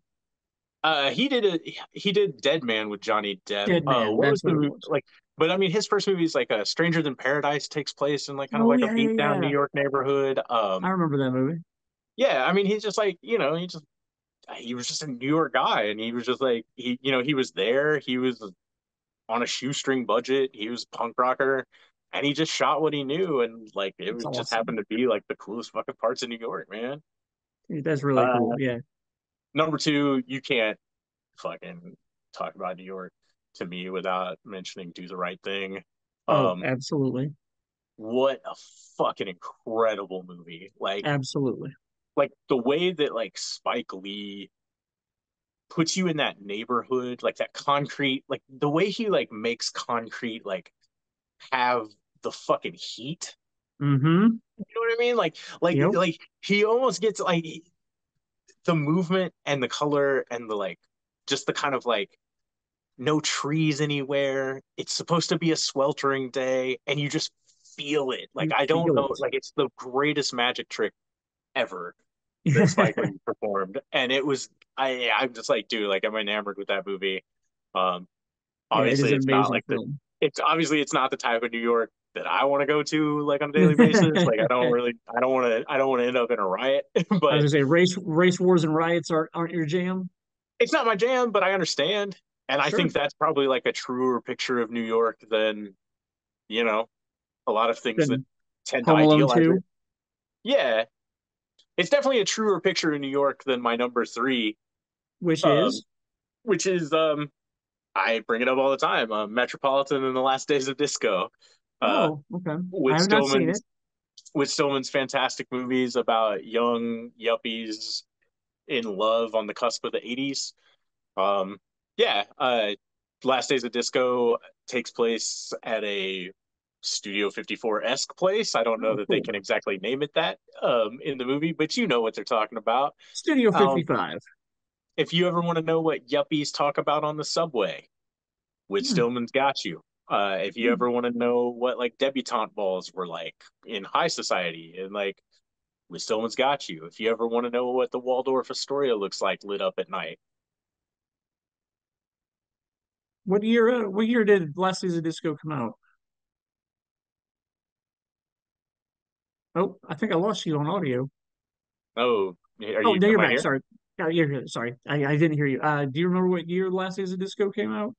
He did Dead Man with Johnny Depp. Dead Man. What was That's the what it movie was. like? But I mean, his first movie is like a Stranger Than Paradise takes place in like kind of Oh like a yeah, beat yeah, down New yeah. York neighborhood. I remember that movie. Yeah, I mean, he's just like he was just a New York guy, and he was just like he was there. He was on a shoestring budget. He was a punk rocker, and he just shot what he knew, and like it It's was just awesome. happened to be like the coolest fucking parts of New York, man. That's really cool. Uh, Yeah. Number two, you can't fucking talk about New York to me without mentioning Do the Right Thing. Oh, Um, absolutely. what a fucking incredible movie. Absolutely. Like the way that like Spike Lee puts you in that neighborhood, like that concrete, like the way he like makes concrete like have the fucking heat. Mm-hmm. You know what I mean? Yep. Like he almost gets like the movement and the color and the like just the kind of like no trees anywhere. It's supposed to be a sweltering day and you just feel it. Like You I don't feel know, it. like it's the greatest magic trick ever that Spike Lee performed. And I'm just like, dude, like I'm enamored with that movie. Um Yeah, it is Obviously an it's not amazing like film. it's not the type of New York that I want to go to like on a daily basis. Like I don't want to end up in a riot, I was but gonna say race wars and riots aren't your jam. it's not my jam, but I understand. And I Sure. think that's probably like a truer picture of New York than, you know, a lot of things that Then tend to Home Alone idealize it. 2, Yeah, it's definitely a truer picture of New York than my number three, which um, is which is I bring it up all the time, Metropolitan and the Last Days of Disco, uh, oh, okay. I with have not seen it. Stillman's fantastic movies about young yuppies in love on the cusp of the 80s. Um, yeah, Last Days of Disco takes place at a Studio 54-esque place. I don't know Oh, that they cool. can exactly name it that in the movie, but you know what they're talking about. Studio Um, 55. if you ever want to know what yuppies talk about on the subway, Whit Hmm. Stillman's got you. If you Hmm. ever want to know what like debutante balls were like in high society, and like Whit Stillman's got you. If you ever want to know what the Waldorf Astoria looks like lit up at night, What year did Last Days of Disco come out? Oh, I think I lost you on audio. oh, are Oh, you? no, you're Am I back. here? Sorry. You're here. Sorry. I didn't hear you. Do you remember what year Last Days of Disco came out?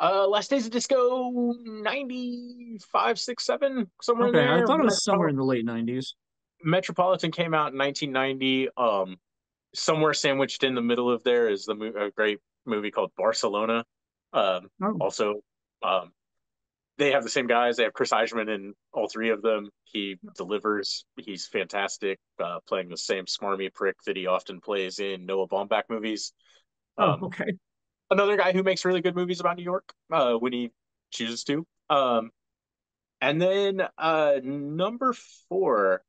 Last Days of Disco 95, 6, 7, somewhere in Okay, I there. thought it was somewhere in the late 90s. Metropolitan came out in 1990. Somewhere sandwiched in the middle of there is a great movie called Barcelona. Oh, Also, um, they have the same guys. They have Chris Eichman in all three of them. He delivers. He's fantastic, playing the same smarmy prick that he often plays in Noah Baumbach movies. oh, Um, okay. Another guy who makes really good movies about New York when he chooses to. And then number four.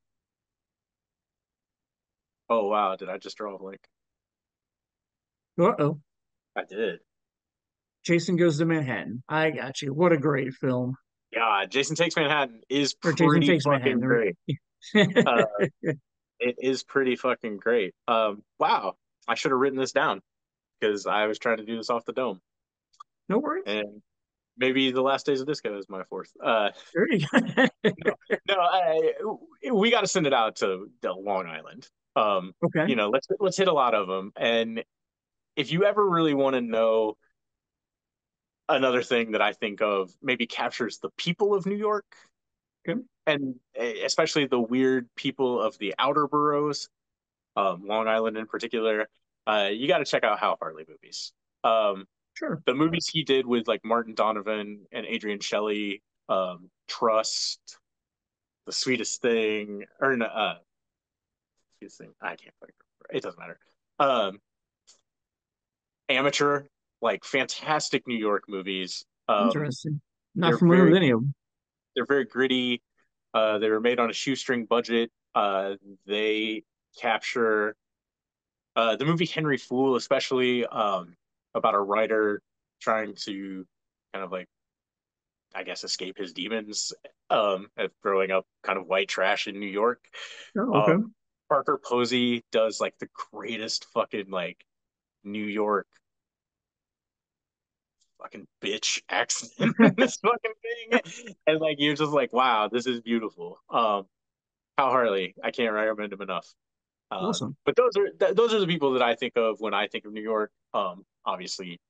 Oh wow, did I just draw a blank? Uh-oh. I did. Jason Goes to Manhattan. I got you. What a great film. Yeah, Jason Takes Manhattan is Or Jason pretty Takes fucking Manhattan. great. Uh, it is pretty fucking great. Wow, I should have written this down because I was trying to do this off the dome, No worries. and maybe the Last Days of Disco is my fourth. There you go. No, no, we got to send it out to Long Island. Okay. Let's hit a lot of them, and if you ever really want to know another thing that I think of maybe captures the people of New York Okay. and especially the weird people of the outer boroughs, Long Island in particular, you got to check out Hal Hartley movies. Um, Sure. the movies he did with like Martin Donovan and Adrian Shelley, Trust, The Sweetest Thing, or no, Sweetest Thing, I can't fucking remember. It doesn't matter. Um, Amateur, like fantastic New York movies. Interesting. Not They're familiar with very any of them. they're very gritty. They were made on a shoestring budget. They capture the movie Henry Fool, especially about a writer trying to kind of like, I guess, escape his demons of growing up kind of white trash in New York. Oh, okay. Um, Parker Posey does like the greatest fucking like New York fucking bitch accent in this fucking thing. And like you're just like, wow, this is beautiful. Hal Harley, I can't recommend him enough. Awesome. But those are the people that I think of when I think of New York. Obviously,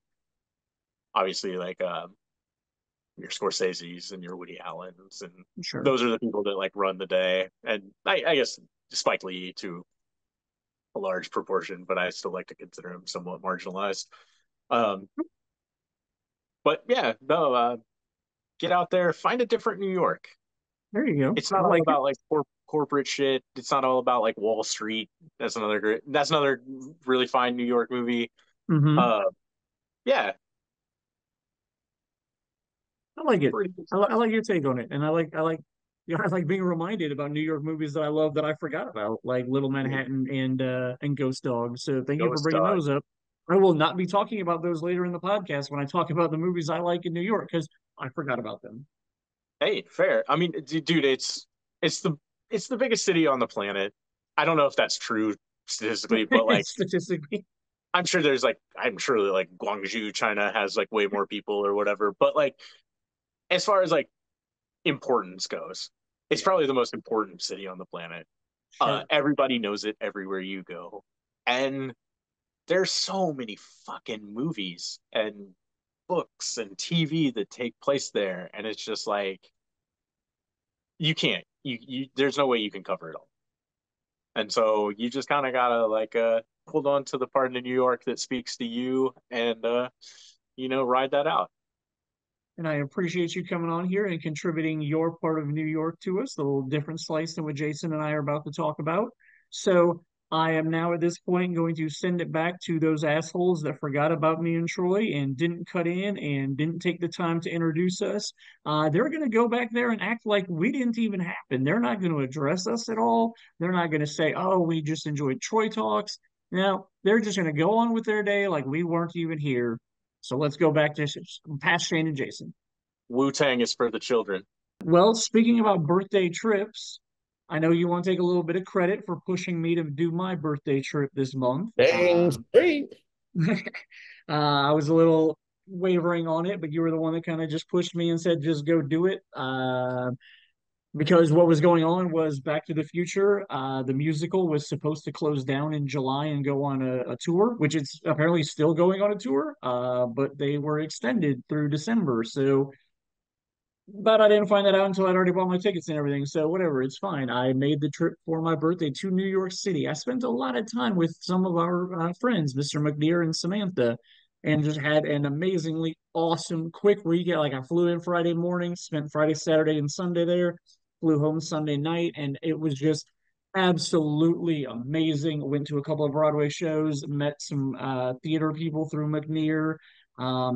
like your Scorsese's and your Woody Allen's, and Sure. those are the people that like run the day. And I guess Spike Lee too. a large proportion, but I still like to consider them somewhat marginalized. Um, but yeah, no, get out there, find a different New York. There you go. It's I not all like it. about like corporate shit. It's not all about like Wall Street. That's another great. That's another really fine New York movie. Hmm. Uh, yeah, I like it. pretty good I stuff. like your take on it, and I like being reminded about New York movies that I love that I forgot about, like Little Manhattan and Ghost Dog. So thank you for Ghost bringing Dog. those up. I will not be talking about those later in the podcast when I talk about the movies I like in New York because I forgot about them. Hey, fair. I mean, dude, it's the it's the biggest city on the planet. I don't know if that's true statistically, but like Statistically, I'm sure like Guangzhou, China has like way more people or whatever. But like as far as like importance goes, it's yeah, probably the most important city on the planet. sure. Everybody knows it everywhere you go, and there's so many fucking movies and books and TV that take place there, and it's just like you can't you there's no way you can cover it all. And so you just kind of gotta like hold on to the part of New York that speaks to you and ride that out. And I appreciate you coming on here and contributing your part of New York to us, a little different slice than what Jason and I are about to talk about. So I am now at this point going to send it back to those assholes that forgot about me and Troy and didn't cut in and didn't take the time to introduce us. They're going to go back there and act like we didn't even happen. They're not going to address us at all. They're not going to say, oh, we just enjoyed Troy talks. No, they're just going to go on with their day like we weren't even here. So let's go back to past Shane and Jason. Wu Tang is for the children. Well, speaking about birthday trips, I know you want to take a little bit of credit for pushing me to do my birthday trip this month. Dang straight. I was a little wavering on it, but you were the one that kind of just pushed me and said, just go do it. Because what was going on was Back to the Future, the musical was supposed to close down in July and go on a tour, which it's apparently still going on a tour, but they were extended through December. So but I didn't find that out until I'd already bought my tickets and everything. So whatever, it's fine. I made the trip for my birthday to New York City. I spent a lot of time with some of our friends, Mr. McNear and Samantha, and just had an amazingly awesome quick weekend. Like I flew in Friday morning, spent Friday, Saturday, and Sunday there, flew home Sunday night, and it was just absolutely amazing. Went to a couple of Broadway shows, met some theater people through McNear, I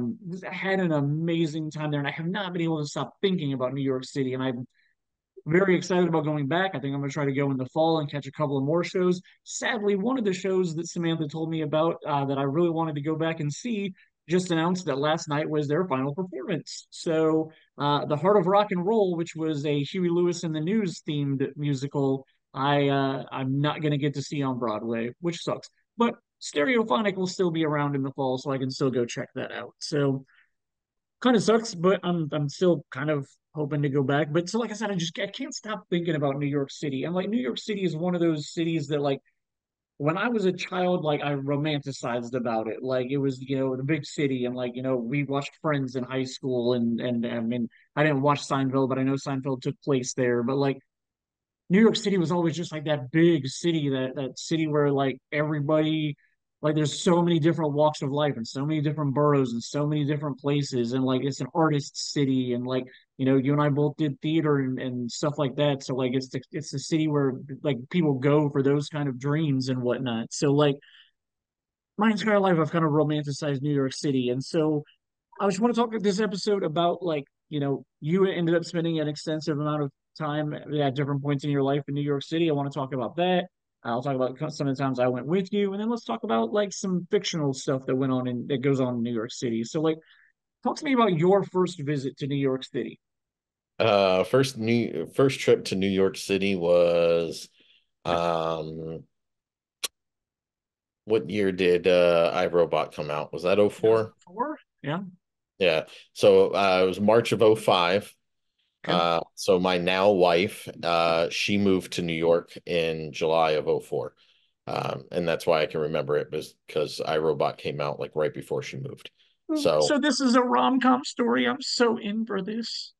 had an amazing time there, and I have not been able to stop thinking about New York City. And I'm very excited about going back. I think I'm going to try to go in the fall and catch a couple of more shows. Sadly, one of the shows that Samantha told me about that I really wanted to go back and see just announced that last night was their final performance. So, The Heart of Rock and Roll, which was a Huey Lewis and the News themed musical, I'm not going to get to see on Broadway, which sucks. But Stereophonic will still be around in the fall, so I can still go check that out. So kind of sucks, but I'm still kind of hoping to go back. But so like I said, I can't stop thinking about New York City. And like New York City is one of those cities that like when I was a child, like I romanticized about it. Like it was, the big city and like, we watched Friends in high school and I mean I didn't watch Seinfeld, but I know Seinfeld took place there. But like New York City was always just like that big city, that city where like everybody, like there's so many different walks of life and so many different boroughs and so many different places, and like it's an artist city, and like you and I both did theater and stuff like that, so like it's the city where like people go for those kind of dreams and whatnot. So like my entire life I've kind of romanticized New York City, and so I just want to talk this episode about like, you ended up spending an extensive amount of time at different points in your life in New York City. I want to talk about that. I'll talk about some of the times I went with you, and then let's talk about like some fictional stuff that went on and that goes on in New York City. So like, talk to me about your first visit to New York City. First trip to New York City was um what year did iRobot come out? Was that '04? 2004? Yeah. Yeah. So it was March of '05. Okay. So my now wife, she moved to New York in July of '04. And that's why I can remember it was because iRobot came out like right before she moved. So So this is a rom-com story. I'm so in for this.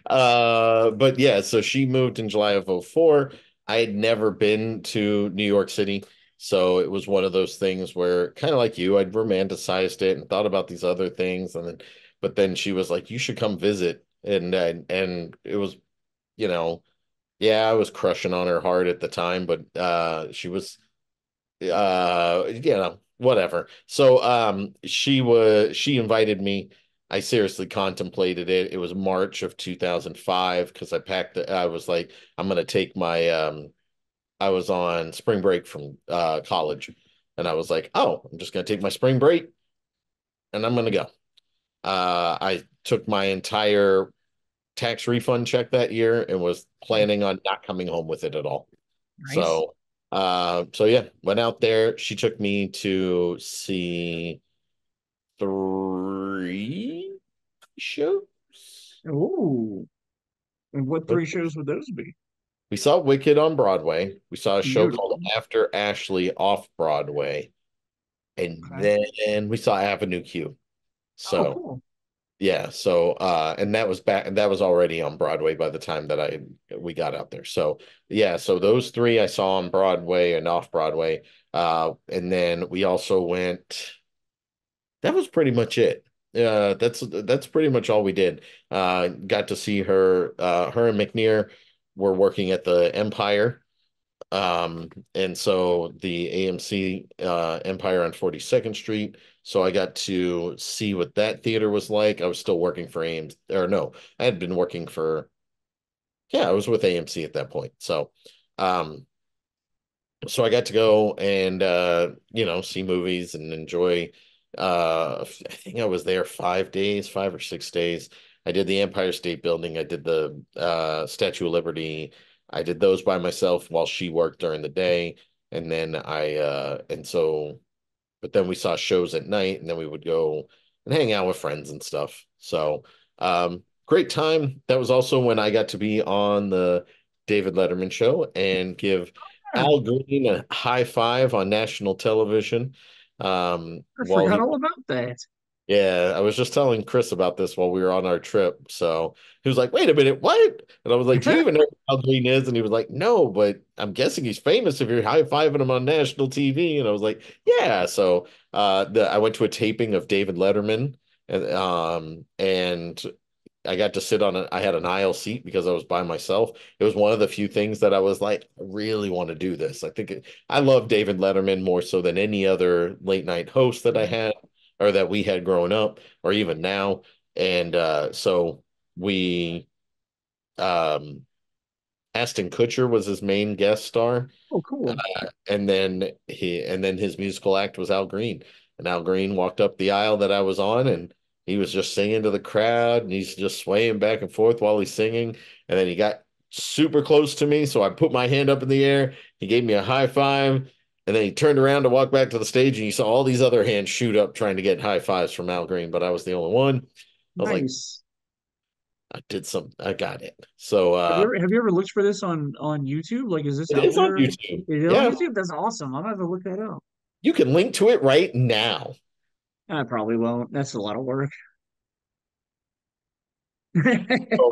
but yeah, so she moved in July of '04. I had never been to New York City, so it was one of those things where kind of like you, I'd romanticized it and thought about these other things, and then but then she was like, "You should come visit," and it was, you know, yeah, I was crushing on her hard at the time, but she was whatever. So she invited me. I seriously contemplated it. It was March of 2005 because I was like, I'm gonna take my I was on spring break from college, and I was like, oh, I'm just gonna take my spring break and I'm gonna go. I took my entire tax refund check that year and was planning on not coming home with it at all. Nice. So yeah, went out there. She took me to see three shows. Ooh. And what three shows would those be? We saw Wicked on Broadway. We saw a show called Beautiful. After Ashley off Broadway, and Okay. then we saw Avenue Q. Oh, So cool. yeah, and that was already on Broadway by the time that I we got out there. So yeah, so those three I saw on Broadway and off Broadway. And then we also went, that was pretty much it. That's pretty much all we did. Got to see her, her and McNear were working at the Empire. And so the AMC Empire on 42nd Street. So I got to see what that theater was like. I was still working for AMC, or no, I had been working for, yeah, I was with AMC at that point. Um, so I got to go and see movies and enjoy I think I was there 5 days, 5 or 6 days. I did the Empire State Building, I did the Statue of Liberty. I did those by myself while she worked during the day. And then but then we saw shows at night, and then we would go and hang out with friends and stuff. So great time. That was also when I got to be on the David Letterman show and give Yeah, Al Green a high five on national television. I While forgot he all about that. Yeah, I was just telling Chris about this while we were on our trip. So he was like, wait a minute, what? And I was like, do you even know who Al Green is? And he was like, no, but I'm guessing he's famous if you're high-fiving him on national TV. And I was like, yeah. So I went to a taping of David Letterman, and I got to sit I had an aisle seat because I was by myself. It was one of the few things that I was like, I really want to do this. I love David Letterman more so than any other late night host that I had or that we had growing up or even now. And so we um Ashton Kutcher was his main guest star. Oh, cool. And then his musical act was Al Green. And Al Green walked up the aisle that I was on, and he was just singing to the crowd, and he's just swaying back and forth while he's singing. And then he got super close to me, so I put my hand up in the air. He gave me a high five, and then he turned around to walk back to the stage, and you saw all these other hands shoot up trying to get high fives from Al Green, but I was the only one. I was like, Nice. I got it. So Have you ever looked for this on YouTube? Like, is this it out is on there? YouTube. Is it on Yeah, YouTube? That's awesome. I'm gonna have to look that up. you can link to it right now. I probably won't. That's a lot of work. So,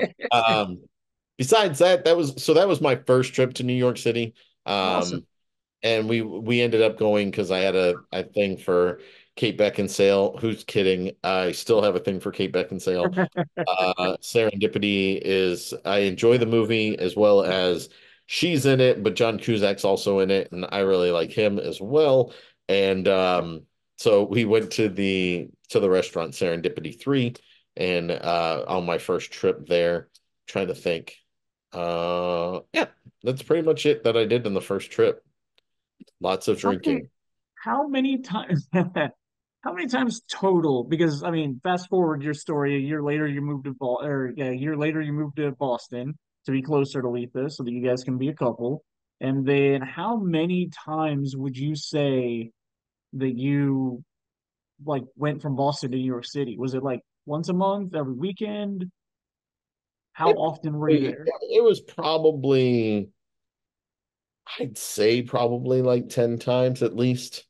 besides that, that was my first trip to New York City. Awesome. Um, and we ended up going because I had a thing for Kate Beckinsale. Who's kidding? I still have a thing for Kate Beckinsale. Serendipity is I enjoy the movie as well as she's in it, but John Cusack's also in it, and I really like him as well. And so we went to the restaurant Serendipity 3, and on my first trip there, trying to think. Yeah, that's pretty much it that I did in the first trip. Lots of How many drinking. how many times how many times total? Because I mean, fast forward your story, a year later you moved to or yeah, a year later you moved to Boston to be closer to Letha so that you guys can be a couple. And then how many times would you say that you like went from Boston to New York City? Was it like once a month, every weekend? How often were you there? It was probably, I'd say probably like 10 times at least.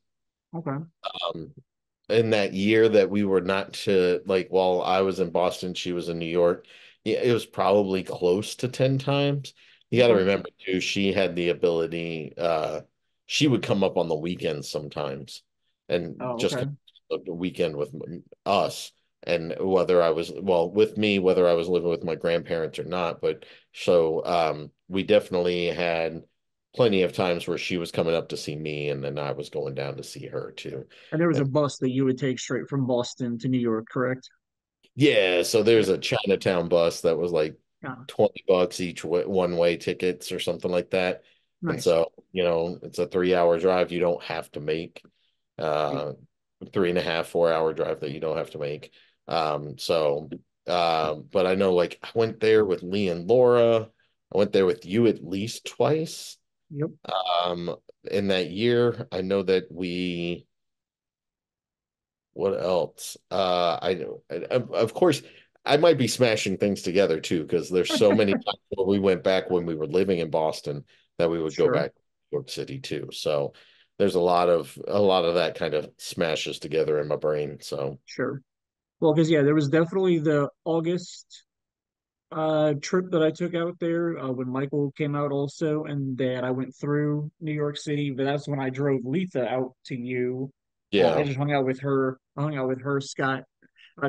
Okay. Um, in that year that we were not to like while I was in Boston, she was in New York. Yeah, it was probably close to 10 times. You got to Okay. remember too, she had the ability, she would come up on the weekends sometimes and Oh, just okay. come the weekend with us. And whether I was, well, with me, whether I was living with my grandparents or not. But so we definitely had plenty of times where she was coming up to see me and then I was going down to see her too. And there was a And bus that you would take straight from Boston to New York, correct? yeah, so Yeah. there's a Chinatown bus that was like Ah, $20 each one-way tickets or something like that. And nice. so, it's a 3 hour drive you don't have to make. Yeah. Uh 3.5, 4 hour drive that you don't have to make. So but I know like I went there with Lee and Laura. I went there with you at least twice. Yep. Um in that year. I know that we what else? I know, of course, I might be smashing things together too, because there's so many times where we went back when we were living in Boston that we would go Sure. back to New York City too. So there's a lot of that kind of smashes together in my brain. So Sure. Well, because yeah, there was definitely the August trip that I took out there when Michael came out also, and that I went through New York City. But that's when I drove Letha out to you. I yeah. just hung out with her. I hung out with her, Scott.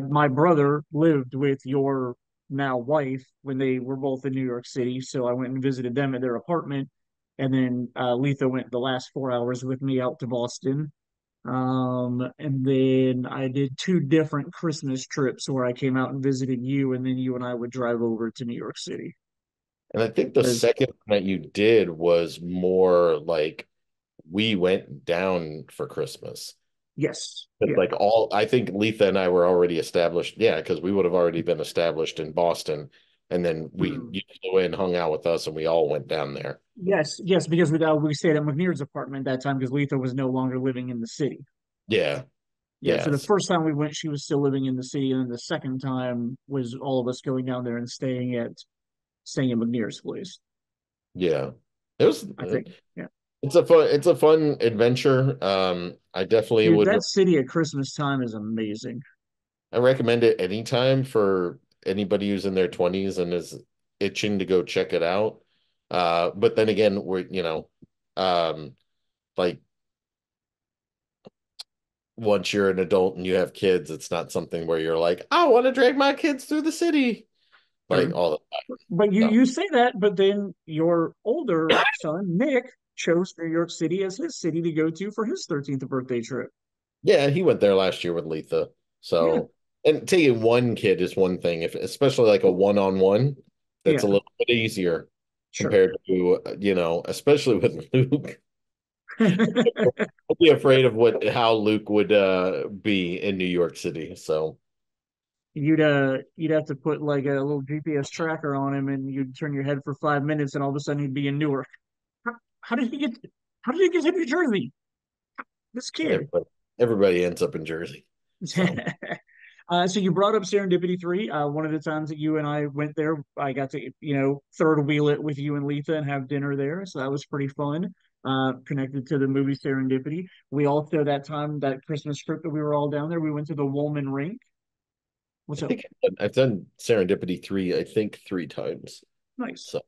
My brother lived with your now wife when they were both in New York City, so I went and visited them at their apartment. And then Letha went the last 4 hours with me out to Boston. And then I did two different Christmas trips where I came out and visited you, and then you and I would drive over to New York City. And I think the Because second one that you did was more like we went down for Christmas. yes, But yeah. like I think Letha and I were already established. Yeah, because we would have already been established in Boston. And then Hmm. you flew in, hung out with us, and we all went down there. Yes, yes, because we stayed at McNear's apartment that time because Letha was no longer living in the city. Yeah. Yeah, so the Yes. first time we went, she was still living in the city, and then the second time was all of us going down there and staying at McNear's place. Yeah. It was I think. Yeah, it's a fun adventure. I definitely dude, would that city at Christmas time is amazing. I recommend it anytime for anybody who's in their 20s and is itching to go check it out. But then again, um, like once you're an adult and you have kids, it's not something where you're like, I want to drag my kids through the city like Sure. all the But you time. you say that, but then your older son, Nick, chose New York City as his city to go to for his 13th birthday trip. Yeah, he went there last year with Letha. Yeah, So, and taking one kid is one thing, if especially like a one-on-one, that's a yeah, little bit easier sure. compared to, especially with Luke. I'll be afraid of how Luke would be in New York City. So, You'd have to put like a little GPS tracker on him, and you'd turn your head for 5 minutes, and all of a sudden he'd be in Newark. How, how did he get? How did he get to New Jersey? This kid. everybody, everybody ends up in Jersey. So, So you brought up Serendipity 3. One of the times that you and I went there, I got to, third wheel it with you and Letha and have dinner there. So that was pretty fun. Connected to the movie Serendipity. We also, that time, that Christmas trip that we were all down there, we went to the Woolman Rink. I What's up? think I've done Serendipity 3, I think 3 times. Nice. So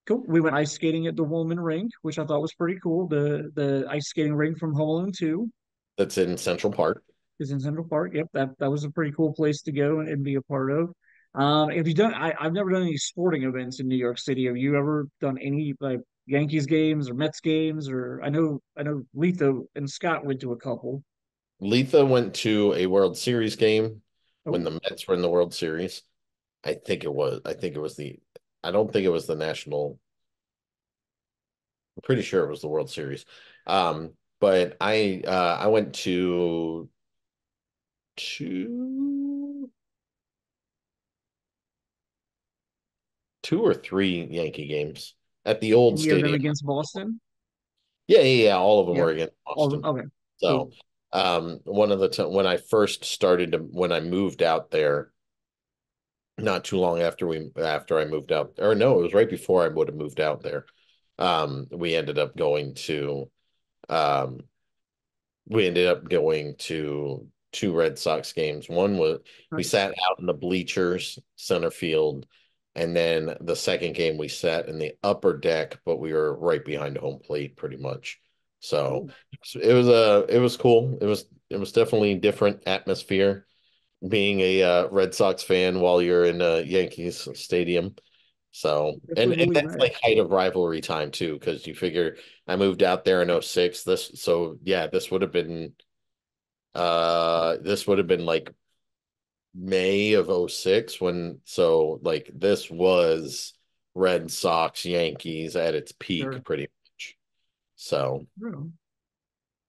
Cool. We went ice skating at the Woolman Rink, which I thought was pretty cool. The ice skating rink from Home Alone 2 that's in Central Park. is in Central Park. Yep, that was a pretty cool place to go and be a part of. Have you done? I've never done any sporting events in New York City. Have you ever done any like Yankees games or Mets games? Or I know Letha and Scott went to a couple. Letha went to a World Series game when Oh, the Mets were in the World Series. I think it was I don't think it was the National. I'm pretty sure it was the World Series. But I went to two two or three Yankee games at the old any of them stadium. against Boston? Yeah, yeah, yeah. All of them Yeah, were against all of them. Boston. Okay, So, cool. one of the when I first started when I moved out there, not too long after I moved out, or no, it was right before I would have moved out there. We ended up going to um we ended up going to two Red Sox games. One was we Nice. sat out in the bleachers, center field. And then the second game we sat in the upper deck, but we were right behind home plate pretty much. So Cool. it was cool. It was definitely a different atmosphere being a Red Sox fan while you're in Yankees Stadium. So Definitely and believe that's that. like height of rivalry time too, because you figure I moved out there in '06. This would have been this would have been like May of '06 when like this was Red Sox Yankees at its peak Sure. pretty much. So True.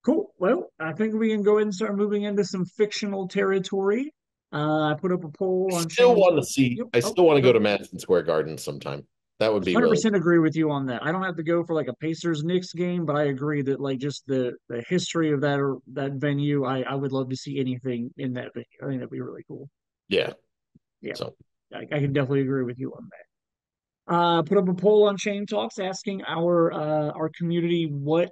Cool. Well, I think we can go ahead and start moving into some fictional territory. I put up a poll on Shane Talk. Yep. I Oh, still want to go go. to Madison Square Garden sometime. That would be really 100% agree with you on that. I don't have to go for like a Pacers Knicks game, but I agree that like just the history of that or that venue, I would love to see anything in that venue. I think that'd be really cool. yeah. Yeah, So I can definitely agree with you on that. Put up a poll on Shane Talks asking our community what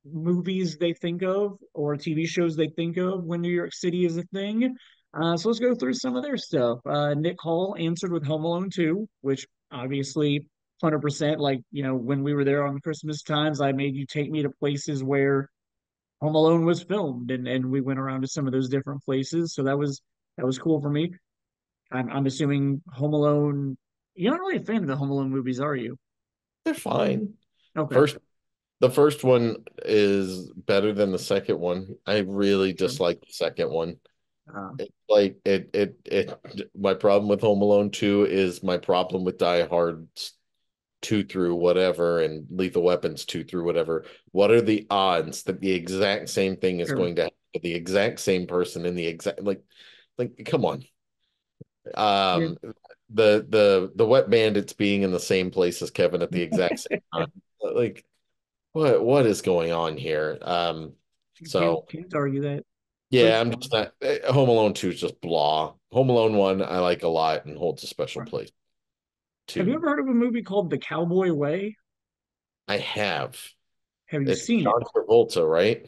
movies they think of or TV shows they think of when New York City is a thing. So let's go through some of their stuff. Nick Hall answered with Home Alone 2, which obviously 100% like, when we were there on Christmas times, I made you take me to places where Home Alone was filmed and we went around to some of those different places. So that was cool for me. I'm assuming Home Alone. You're not really a fan of the Home Alone movies, are you? they're fine. Okay, First The first one is better than the second one. I really sure. dislike the second one. Uh, My problem with Home Alone 2 is my problem with Die Hard 2 through whatever and Lethal Weapons 2 through whatever. What are the odds that the exact same thing is sure. going to happen to the exact same person in the exact like come on. Yeah. Um the Wet Bandits being in the same place as Kevin at the exact same time. Like what is going on here? You can't So can't argue that, but yeah, it's I'm just fun. not Home Alone 2 is just blah. Home Alone 1 I like a lot and holds a special Fun. place. Have you 2 ever heard of a movie called The Cowboy Way? I have. Have you It's seen it? John Travolta, right?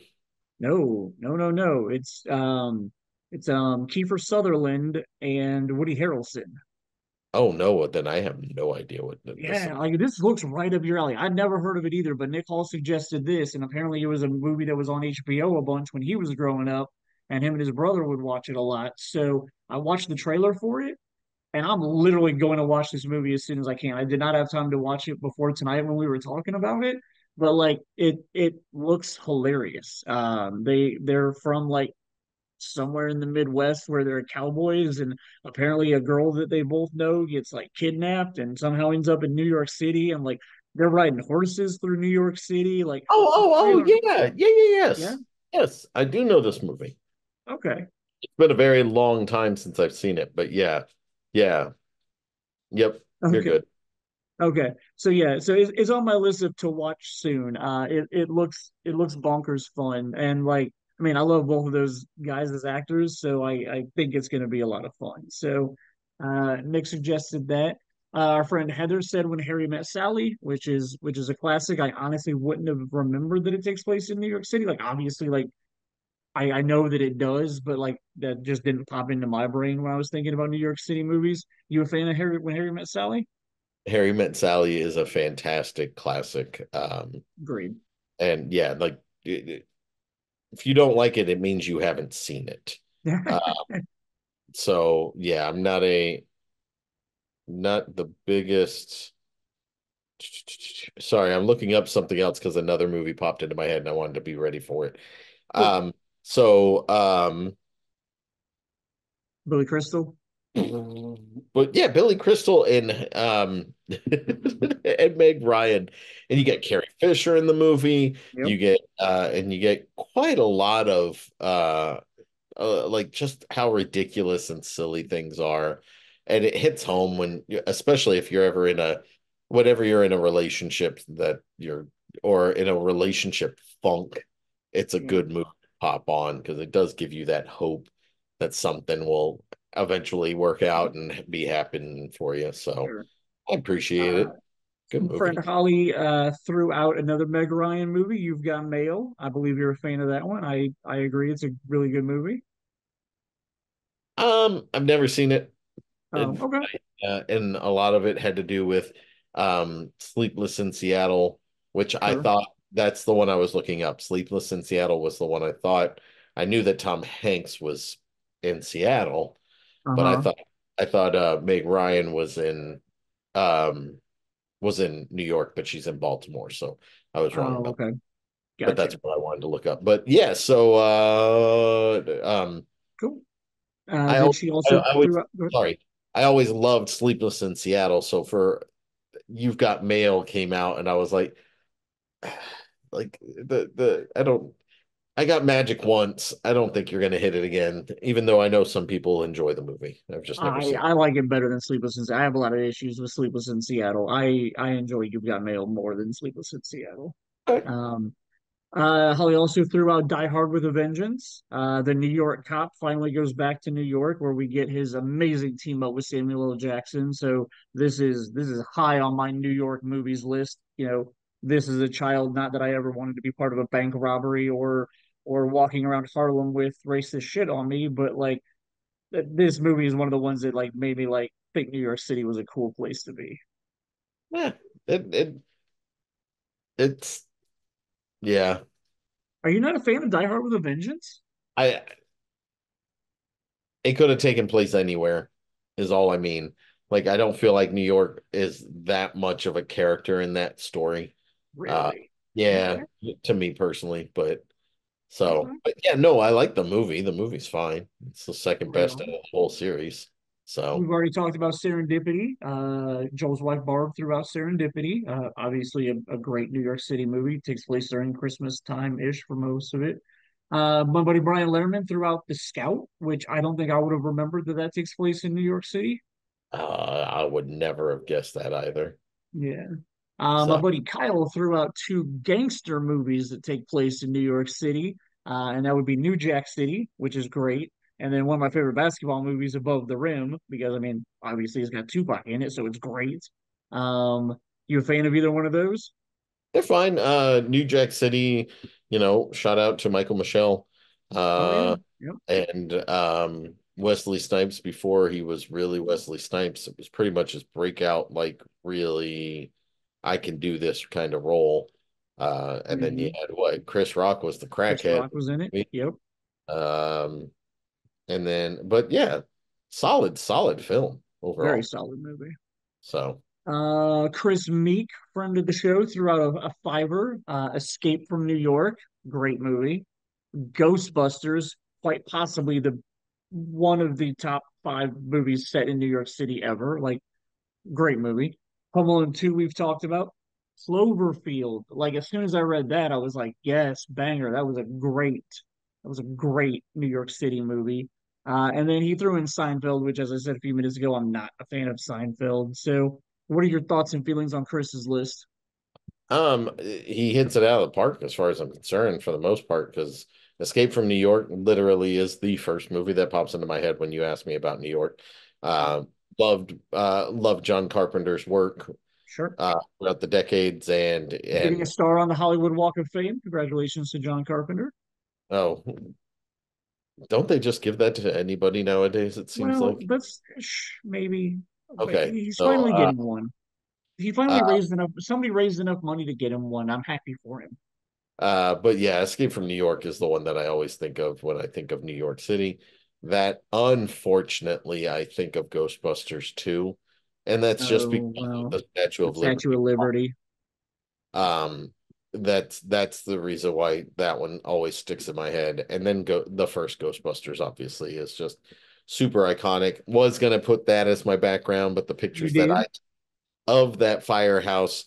No, no, no, no. It's Kiefer Sutherland and Woody Harrelson. Oh no, then I have no idea what this is. Yeah, like this looks right up your alley. I'd never heard of it either, but Nick Hall suggested this, and apparently it was a movie that was on HBO a bunch when he was growing up, and him and his brother would watch it a lot. So I watched the trailer for it, and I'm literally going to watch this movie as soon as I can. I did not have time to watch it before tonight when we were talking about it, but like it looks hilarious. They're from like somewhere in the Midwest where there are cowboys, and apparently a girl that they both know gets like kidnapped and somehow ends up in New York City, and like they're riding horses through New York City. Like Oh, trailer, yeah, yes. Yes, I do know this movie. okay, It's been a very long time since I've seen it, but yeah. Yeah. Yep, you're okay. good. Okay, so yeah, so it's on my list of to watch soon. It looks bonkers fun, and like I mean, I love both of those guys as actors, so I think it's going to be a lot of fun. So, Nick suggested that. Our friend Heather said When Harry Met Sally, which is a classic. I honestly wouldn't have remembered that it takes place in New York City. Like obviously, like I know that it does, but like that just didn't pop into my brain when I was thinking about New York City movies. You a fan of Harry When Harry Met Sally? Harry Met Sally is a fantastic classic. Agreed. And yeah, if you don't like it, it means you haven't seen it. Uh, so yeah, I'm not the biggest. Sorry, I'm looking up something else because another movie popped into my head and I wanted to be ready for it. Cool. So Billy Crystal. but yeah, Billy Crystal and and Meg Ryan, and you get Carrie Fisher in the movie. Yep. You get quite a lot of like just how ridiculous and silly things are. And it hits home especially if you're ever in whatever you're in a relationship or in a relationship funk, it's a Yeah. good move to pop on because it does give you that hope that something will eventually work out and be happening for you. So Sure. I appreciate Uh, it. Good Friend movie. Holly threw out another Meg Ryan movie. You've Got Mail. I believe you're a fan of that one. I agree. It's a really good movie. I've never seen it. Oh, okay. and a lot of it had to do with Sleepless in Seattle, which I Sure. thought that's the one I was looking up. Sleepless in Seattle was the one I thought. I knew that Tom Hanks was in Seattle, but Uh-huh. I thought Meg Ryan um was in New York, but she's in Baltimore, so I was wrong Oh, about. okay. But that's Gotcha. what I wanted to look up. But yeah, so Cool. I Then always, she also I always threw out. Go sorry, I always loved Sleepless in Seattle. So for You've Got Mail came out, and I was like the I don't I got magic once. I don't think you're gonna hit it again, even though I know some people enjoy the movie. I've just never seen I like it better than Sleepless in Seattle. I have a lot of issues with Sleepless in Seattle. I enjoy You've Got Mail more than Sleepless in Seattle. it. Um, Holly also threw out Die Hard with a Vengeance. The New York cop finally goes back to New York, where we get his amazing team up with Samuel L. Jackson. So this is high on my New York movies list. This is a child, not that I ever wanted to be part of a bank robbery or walking around Harlem with racist shit on me, but like this movie is one of the ones that like made me like think New York City was a cool place to be. Yeah, it it's yeah. Are you not a fan of Die Hard with a Vengeance? I It could have taken place anywhere, is all I mean. Like I don't feel like New York is that much of a character in that story. Uh, Really? yeah, Okay. to me personally, Okay. but yeah, no, I like the movie. The movie's fine. It's the second Right best out on. of the whole series. So, We've already talked about Serendipity. Joel's wife Barb threw out Serendipity. Obviously, a great New York City movie. Takes place during Christmas time ish for most of it. My buddy Brian Letterman threw out The Scout, which I don't think I would have remembered that takes place in New York City. I would never have guessed that either. Yeah. My So, buddy Kyle threw out two gangster movies that take place in New York City, and that would be New Jack City, which is great, and then one of my favorite basketball movies, Above the Rim, because I mean, obviously it's got Tupac in it, so it's great. Um, you a fan of either one of those? they're fine. New Jack City, shout out to Michael Michelle. Oh yeah, Uh, yep. and Wesley Snipes before he was really Wesley Snipes. It was pretty much his breakout, like really, I can do this kind of role. And then you Hmm. had what? Chris Rock was the Chris crackhead. Rock was in it. Yep, Um, and then, but yeah, solid film very overall. solid movie. So, Chris Meek, friend of the show, threw out a fiver. Escape from New York, great movie. Ghostbusters, quite possibly the one of the top five movies set in New York City ever. Like, great movie. Home Alone 2, we've talked about. Cloverfield, like as soon as I read that, I was like, yes, banger. That was a great New York City movie. And then he threw in Seinfeld, which, as I said a few minutes ago, I'm not a fan of Seinfeld. So, what are your thoughts and feelings on Chris's list? he hits it out of the park as far as I'm concerned for the most part, because Escape from New York literally is the first movie that pops into my head when you ask me about New York. Ah, Uh, loved John Carpenter's work sure. throughout the decades, Getting a and star on the Hollywood Walk of Fame. Congratulations to John Carpenter. oh, don't they just give that to anybody nowadays? It seems Well, like. that's maybe, but Okay, he's so finally getting one. He finally uh, raised enough. Somebody raised enough money to get him one. I'm happy for him. but yeah, Escape from New York is the one that I always think of when I think of New York City. That unfortunately, I think of Ghostbusters too, and that's just because Oh of well, the Statue the of Statue Liberty. of Liberty. Um, that's the reason why that one always sticks in my head. And then go the first Ghostbusters, obviously, is just super iconic. Was gonna put that as my background, but the You pictures that did? I of that firehouse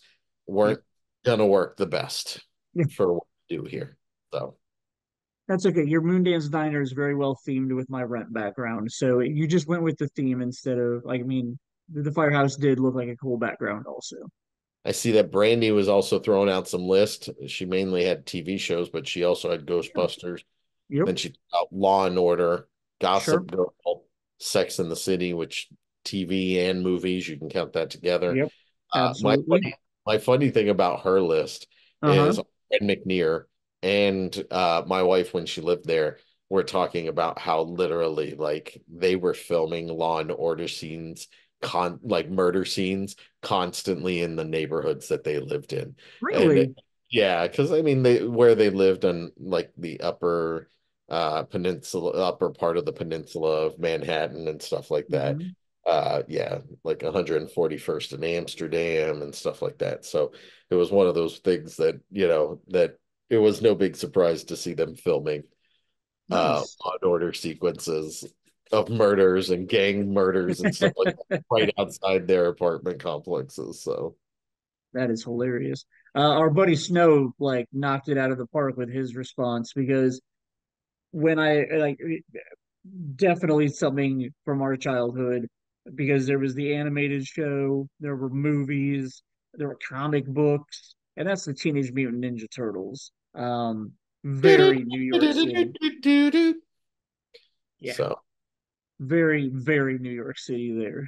Yep. weren't gonna work the best Yeah, for what we do here. So that's okay. Your Moondance Diner is very well themed with my rent background, so you just went with the theme instead of like. I mean, the firehouse did look like a cool background, also. I see that Brandy was also throwing out some lists. She mainly had TV shows, but she also had Yeah. Ghostbusters. Yep. Then she threw out Law and Order, Sure. Gossip Girl, Sex in the City, which TV and movies, you can count that together. Yep. Uh, my Absolutely. funny, my funny thing about her list Uh huh. is Fred McNear and my wife when she lived there. were talking about how literally like they were filming Law and Order scenes, like murder scenes constantly in the neighborhoods that they lived in. And Really? yeah, because I mean they where they lived on like the upper peninsula, upper part of the peninsula of Manhattan and stuff like that. Hmm. Yeah, like 141st in Amsterdam and stuff like that. So it was one of those things that, that it was no big surprise to see them filming Nice. Law and Order sequences of murders and gang murders and stuff like that right outside their apartment complexes. So That is hilarious. Our buddy Snow like knocked it out of the park with his response because when I like definitely something from our childhood because there was the animated show, there were movies, there were comic books, and that's the Teenage Mutant Ninja Turtles. Very New York City. Yeah, so very, very New York City there.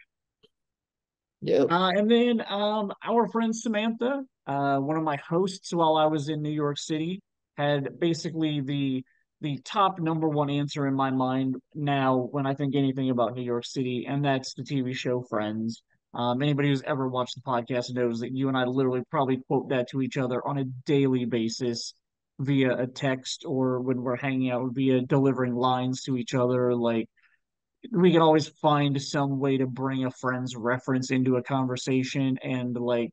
yeah. And then our friend Samantha, one of my hosts while I was in New York City, had basically the top number one answer in my mind now when I think anything about New York City, and that's the TV show Friends. Anybody who's ever watched the podcast knows that you and I literally probably quote that to each other on a daily basis via a text or when we're hanging out via delivering lines to each other. Like we can always find some way to bring a friend's reference into a conversation and like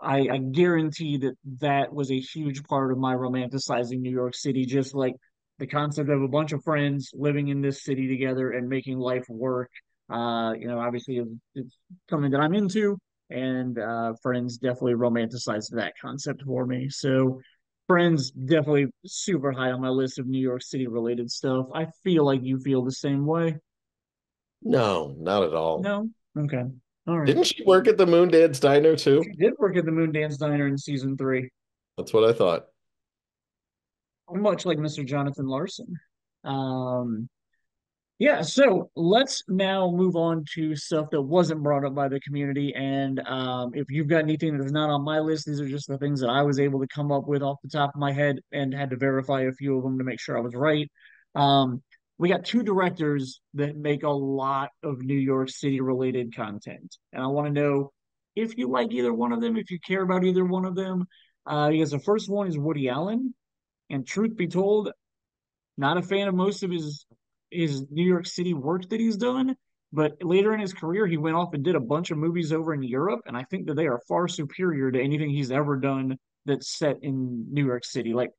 I guarantee that that was a huge part of my romanticizing New York City, just like the concept of a bunch of friends living in this city together and making life work. Obviously it's something that I'm into, and Friends definitely romanticized that concept for me. So Friends definitely super high on my list of New York City related stuff. I feel like you feel the same way. No, not at all. No? Okay. All right. Didn't she work at the Moondance Diner She too? did work at the Moondance Diner in season three, That's what I thought. much like Mr. Jonathan Larson. Um, yeah, so let's now move on to stuff that wasn't brought up by the community. And if you've got anything that is not on my list, these are just the things that I was able to come up with off the top of my head and had to verify a few of them to make sure I was right. Um, we got two directors that make a lot of New York City related content. And I want to know if you like either one of them, if you care about either one of them. Because the first one is Woody Allen. And truth be told, not a fan of most of his New York City work that he's done. But later in his career, he went off and did a bunch of movies over in Europe, and I think that they are far superior to anything he's ever done that's set in New York City. Like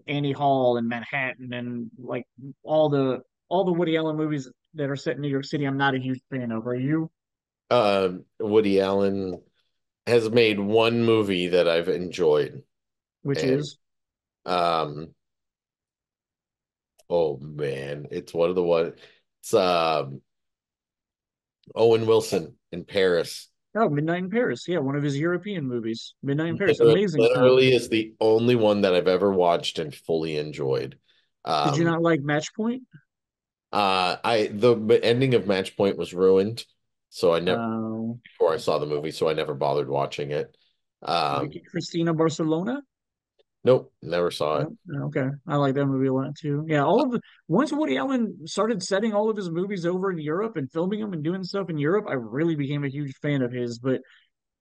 Annie Hall and Manhattan and like all the Woody Allen movies that are set in New York City. I'm not a huge fan of. Are you? Woody Allen has made one movie that I've enjoyed, Which and is um, oh man, it's one of the one. It's Owen Wilson in Paris. Midnight in Paris. Yeah, one of his European movies. Midnight in Paris, Literally, amazing film. literally is the only one that I've ever watched and fully enjoyed. Did you Um, not like Match Point? I the ending of Match Point was ruined, so I never Uh, before I saw the movie, so I never bothered watching it. Vicky Um, Cristina Barcelona. nope, never saw it. No? Okay, I like that movie a lot too. Yeah, all of the once Woody Allen started setting all of his movies over in Europe and filming them and doing stuff in Europe, I really became a huge fan of his. But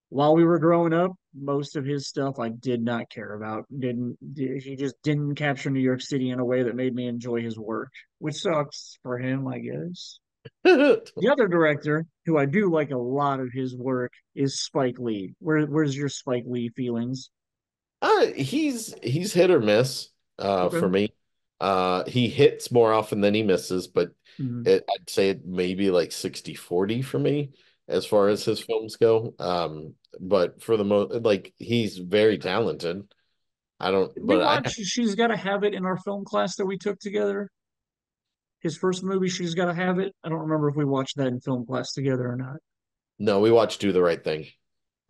while we were growing up, most of his stuff I did not care about. He just didn't capture New York City in a way that made me enjoy his work, which sucks for him, I guess. The other director who I do like a lot of his work is Spike Lee. Where's your Spike Lee feelings? He's hit or miss Okay. for me. He hits more often than he misses, but Mhm. I'd say it maybe like 60-40 for me as far as his films go. But for the most, like he's very talented. I don't, We but I watched She's Gotta Have It in our film class that we took together. His first movie, She's Gotta Have It. I don't remember if we watched that in film class together or not. no, we watched Do the Right Thing.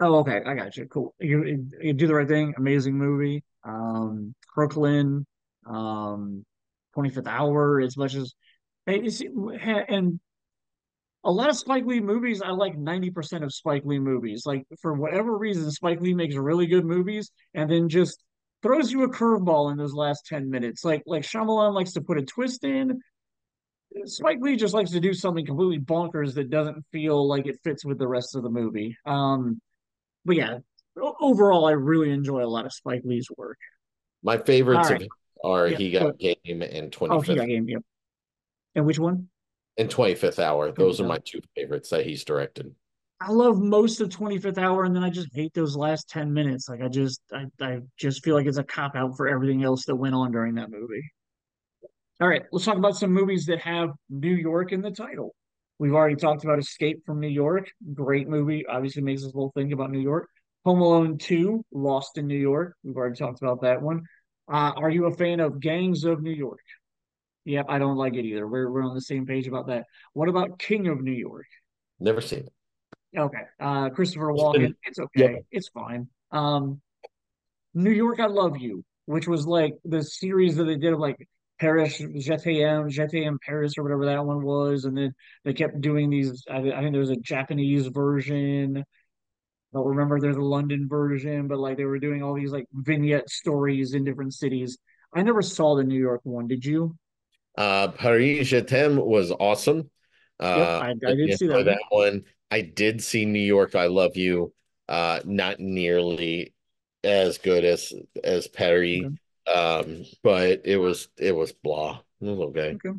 Oh, okay. I got you. Cool. You do the right thing. Amazing movie. Brooklyn, 25th Hour, as much as and a lot of Spike Lee movies, I like 90% of Spike Lee movies. Like for whatever reason, Spike Lee makes really good movies and then just throws you a curveball in those last 10 minutes. Like Shyamalan likes to put a twist in. Spike Lee just likes to do something completely bonkers that doesn't feel like it fits with the rest of the movie. But yeah, overall, I really enjoy a lot of Spike Lee's work. My All favorites of right. his are Yeah. He But, Got Game and oh, he got 25th game. Yep. And which one? Hour. Those are 25th. my two favorites that he's directed. I love most of 25th Hour, and then I just hate those last 10 minutes. Like I just feel like it's a cop out for everything else that went on during that movie. All right, let's talk about some movies that have New York in the title. We've already talked about Escape from New York. Great movie. Obviously makes us a little think about New York. Home Alone 2, Lost in New York. We've already talked about that one. Are you a fan of Gangs of New York? Yep, I don't like it either. We're on the same page about that. What about King of New York? Never seen it. Okay. Christopher It's Walken, been, it's yep. okay. It's fine. New York, I Love You, which was like the series that they did of like Paris, Je t'aime Paris, or whatever that one was. And then they kept doing these. I think there was a Japanese version. I don't remember if there's a London version, but like they were doing all these like vignette stories in different cities. I never saw the New York one. Did you? Paris Je t'aime was awesome. Yep, I I did see enjoy that one. that one. I did see New York, I Love You. Not nearly as good as Paris. Okay. But it was blah. It was okay. Okay.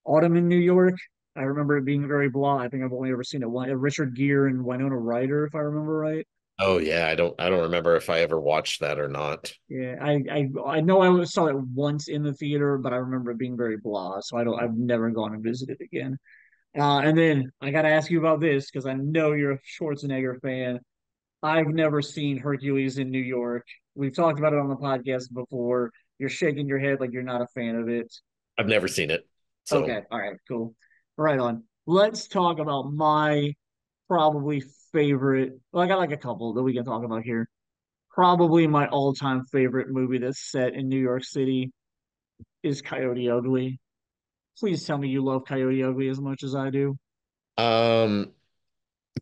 Autumn in New York. I remember it being very blah. I think I've only ever seen it one. Richard Gere and Winona Ryder, if I remember right. Oh yeah, I don't remember if I ever watched that or not. Yeah, I know I saw it once in the theater, but I remember it being very blah. So I've never gone and visited again. And then I got to ask you about this because I know you're a Schwarzenegger fan. I've never seen Hercules in New York. We've talked about it on the podcast before. You're shaking your head like you're not a fan of it. I've never seen it. So Okay, all right, cool. Right on. Let's talk about my probably favorite. Well, I got like a couple that we can talk about here. Probably my all-time favorite movie that's set in New York City is Coyote Ugly. Please tell me you love Coyote Ugly as much as I do. um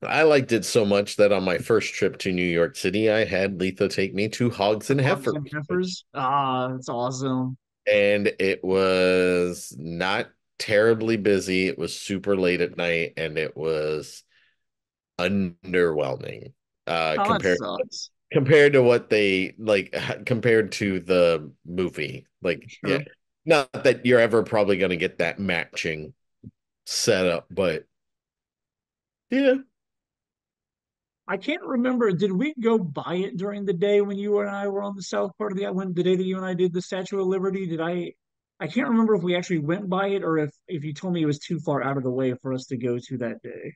I liked it so much that on my first trip to New York City, I had Letha take me to Hogs and Hogs Heifers. and Heifers. Ah, that's awesome. And it was not terribly busy. It was super late at night and it was underwhelming Oh, that sucks. compared to what they like compared to the movie. Like, yeah, Sure. not that you're ever probably going to get that matching setup, but yeah, I can't remember. Did we go buy it during the day when you and I were on the south part of the island? The day that you and I did the Statue of Liberty? Did I? I can't remember if we actually went by it or if you told me it was too far out of the way for us to go to that day.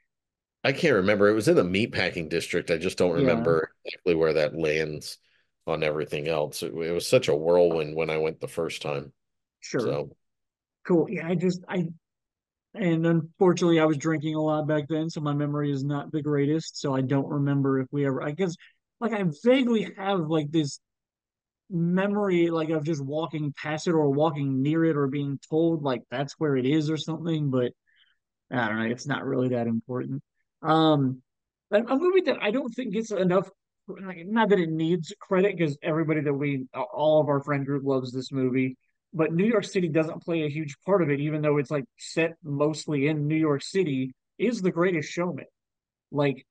I can't remember. It was in the meatpacking district. I just don't Yeah, remember exactly where that lands on everything else. It was such a whirlwind when I went the first time. sure. So Cool. Yeah, and unfortunately I was drinking a lot back then, so my memory is not the greatest. So I don't remember if we ever, I guess like I vaguely have like this memory like of just walking past it or walking near it or being told like that's where it is or something, but I don't know, it's not really that important. Um a movie that I don't think gets enough, like, not that it needs credit because everybody that we all of our friend group loves this movie, but New York City doesn't play a huge part of it, even though it's like set mostly in New York City, is The Greatest Showman. Like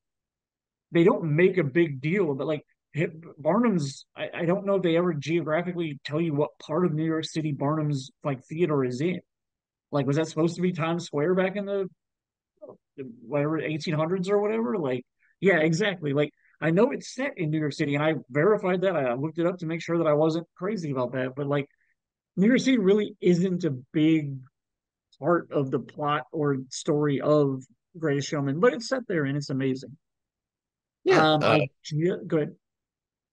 they don't make a big deal, but like Barnum's, I don't know if they ever geographically tell you what part of New York City Barnum's like theater is in. Like, was that supposed to be Times Square back in the whatever 1800s or whatever? Like, yeah, exactly. Like, I know it's set in New York City, and I verified that. I looked it up to make sure that I wasn't crazy about that. But like, New York City really isn't a big part of the plot or story of Greatest Showman, but it's set there and it's amazing. yeah, Yeah, go ahead.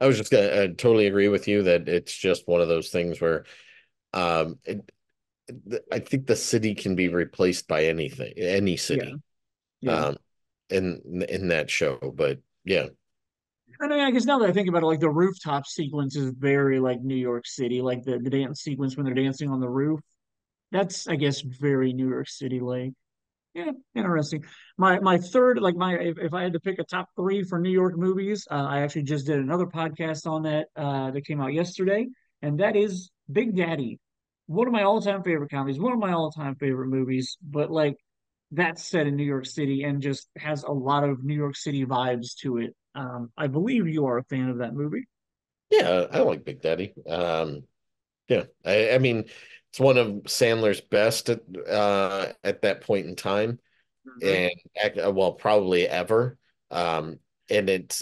I was just gonna totally agree with you that it's just one of those things where um, it, I think the city can be replaced by anything, any Yeah, city, yeah. um, in that show. But yeah, And I guess now that I think about it, like the rooftop sequence is very like New York City, like the dance sequence when they're dancing on the roof. That's, I guess, very New York City like. Yeah, interesting. My third, like my if I had to pick a top three for New York movies, I actually just did another podcast on that that came out yesterday, and that is Big Daddy. One of my all-time favorite comedies, one of my all-time favorite movies, but like that's set in New York City and just has a lot of New York City vibes to it. I believe you are a fan of that movie. Yeah, I like Big Daddy. Yeah, I mean, it's one of Sandler's best at that point in time, Mhm. and well, probably ever. And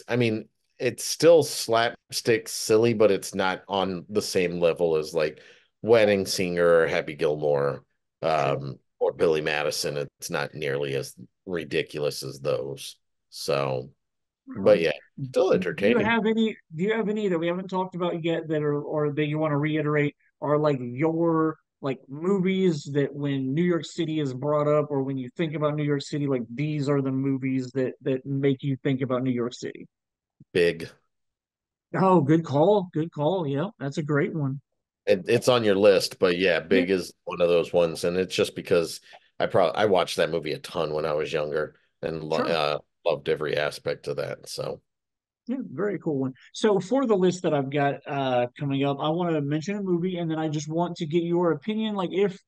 I mean, it's still slapstick silly, but it's not on the same level as like Wedding Singer or Happy Gilmore, Sure. or Billy Madison. It's not nearly as ridiculous as those. So, All but right. yeah, still entertaining. Do you have any that we haven't talked about yet that are or that you want to reiterate are like your like movies that when New York City is brought up or when you think about New York City, like these are the movies that make you think about New York City? Big. Oh, good call. Good call. Yeah, that's a great one. It's on your list, but yeah, Yeah, Big is one of those ones, and it's just because I watched that movie a ton when I was younger and sure. loved every aspect of that. So Yeah, very cool one. So for the list that I've got coming up, I want to mention a movie, and then I just want to get your opinion. Like if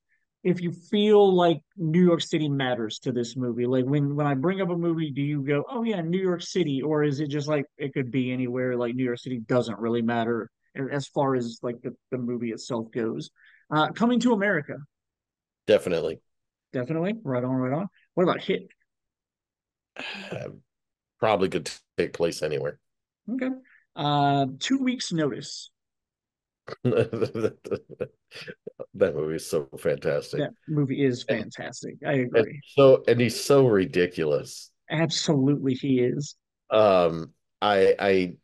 you feel like New York City matters to this movie, like when I bring up a movie, do you go, "Oh yeah, New York City," or is it just like it could be anywhere? Like New York City doesn't really matter as far as like the movie itself goes. Coming to America, definitely, definitely, right on, right on. What about Hit? probably could take place anywhere. Okay. 2 weeks notice. That movie is so fantastic, That movie is and fantastic. I agree. and he's so ridiculous. Absolutely, he is. Um, I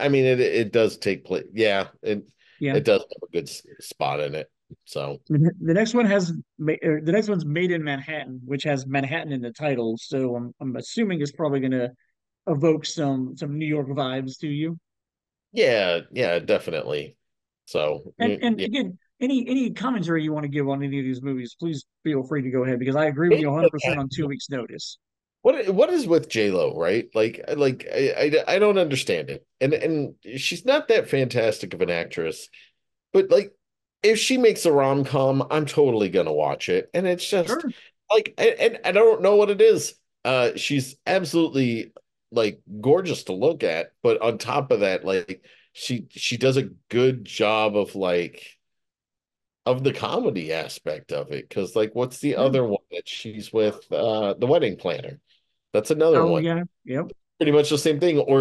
mean, it does take place. Yeah, Yeah. it does have a good spot in it. So. The next one has the next one's Made in Manhattan, which has Manhattan in the title. So I'm assuming it's probably going to evoke some New York vibes to you. Yeah, yeah, definitely. So, And yeah. again, any commentary you want to give on any of these movies, please feel free to go ahead because I agree with you 100% on 2 weeks notice. What is with J-Lo, right? I don't understand it. And she's not that fantastic of an actress, but like if she makes a rom-com, I'm totally gonna watch it. And it's just Sure. like and I don't know what it is. She's absolutely like gorgeous to look at, but on top of that, like she does a good job of of the comedy aspect of it. Because like, what's the Yeah. other one that she's with? The Wedding Planner. That's another Oh one. yeah. Yep. Pretty much the same thing. Or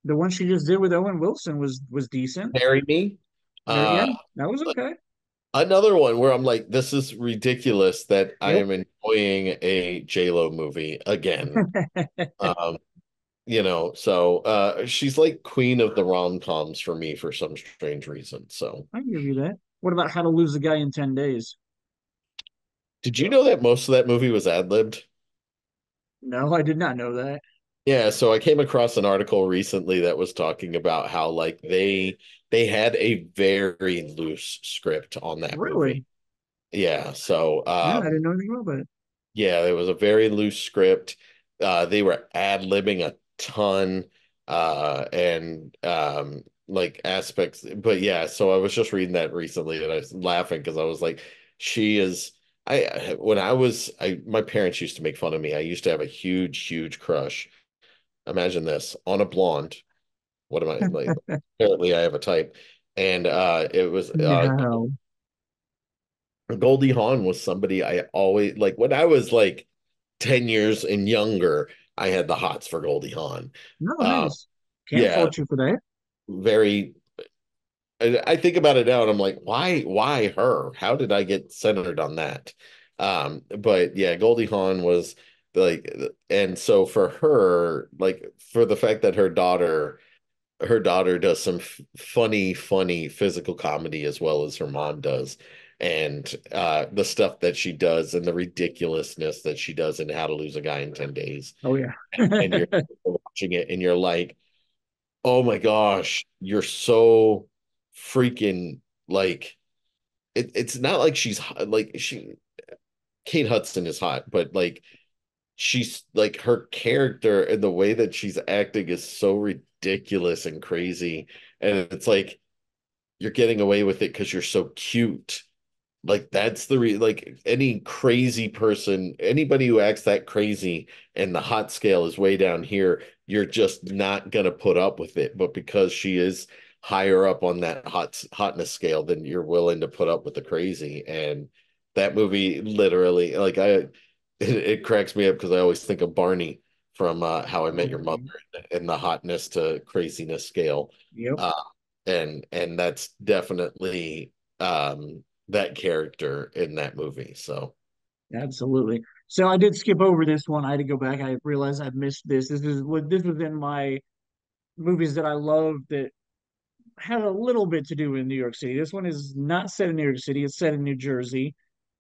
The one she just did with Owen Wilson was decent. Marry Me. Yeah, Uh, that was okay. Another one where I'm like, this is ridiculous that I Yep. am enjoying a J-Lo movie again. Um, so she's like queen of the rom-coms for me for some strange reason. So, I give you that. What about How to Lose a Guy in 10 Days? did you know that most of that movie was ad-libbed? No, I did not know that. Yeah, so I came across an article recently that was talking about how like they had a very loose script on that movie. Really? Yeah, so Yeah, I didn't know anything about that. yeah, it was a very loose script. They were ad-libbing a ton and like aspects, but yeah, so I was just reading that recently and I was laughing because I was like, she is when I my parents used to make fun of me. I used to have a huge crush. Imagine this on a blonde. What am I like? Apparently, I have a type, and it was No. Goldie Hawn was somebody I always like when I was like 10 years and younger. I had the hots for Goldie Hawn. No, Uh, nice. Can't yeah, fault you for that. very. I think about it now, and I'm like, why her? How did I get centered on that? But yeah, Goldie Hawn was like, and so for her, like for the fact that her daughter does some funny physical comedy as well as her mom does. And the stuff that she does and the ridiculousness that she does in How to Lose a Guy in 10 Days. Oh yeah. And you're watching it and you're like, oh my gosh, you're so freaking like it's not like she's like Kate Hudson is hot, but like she's like her character and the way that she's acting is so ridiculous and crazy. And it's like you're getting away with it because you're so cute. Like that's the like any crazy person, anybody who acts that crazy and the hot scale is way down here, you're just not gonna put up with it. But because she is higher up on that hotness scale, then you're willing to put up with the crazy. And that movie literally, like it cracks me up because I always think of Barney from How I Met Your Mother and the hotness to craziness scale. Yep, Uh, and that's definitely that character in that movie. So absolutely. So I did skip over this one. I had to go back. I realized I missed this. This was in my movies that I loved that had a little bit to do with New York City. This one is not set in New York City. It's set in New Jersey.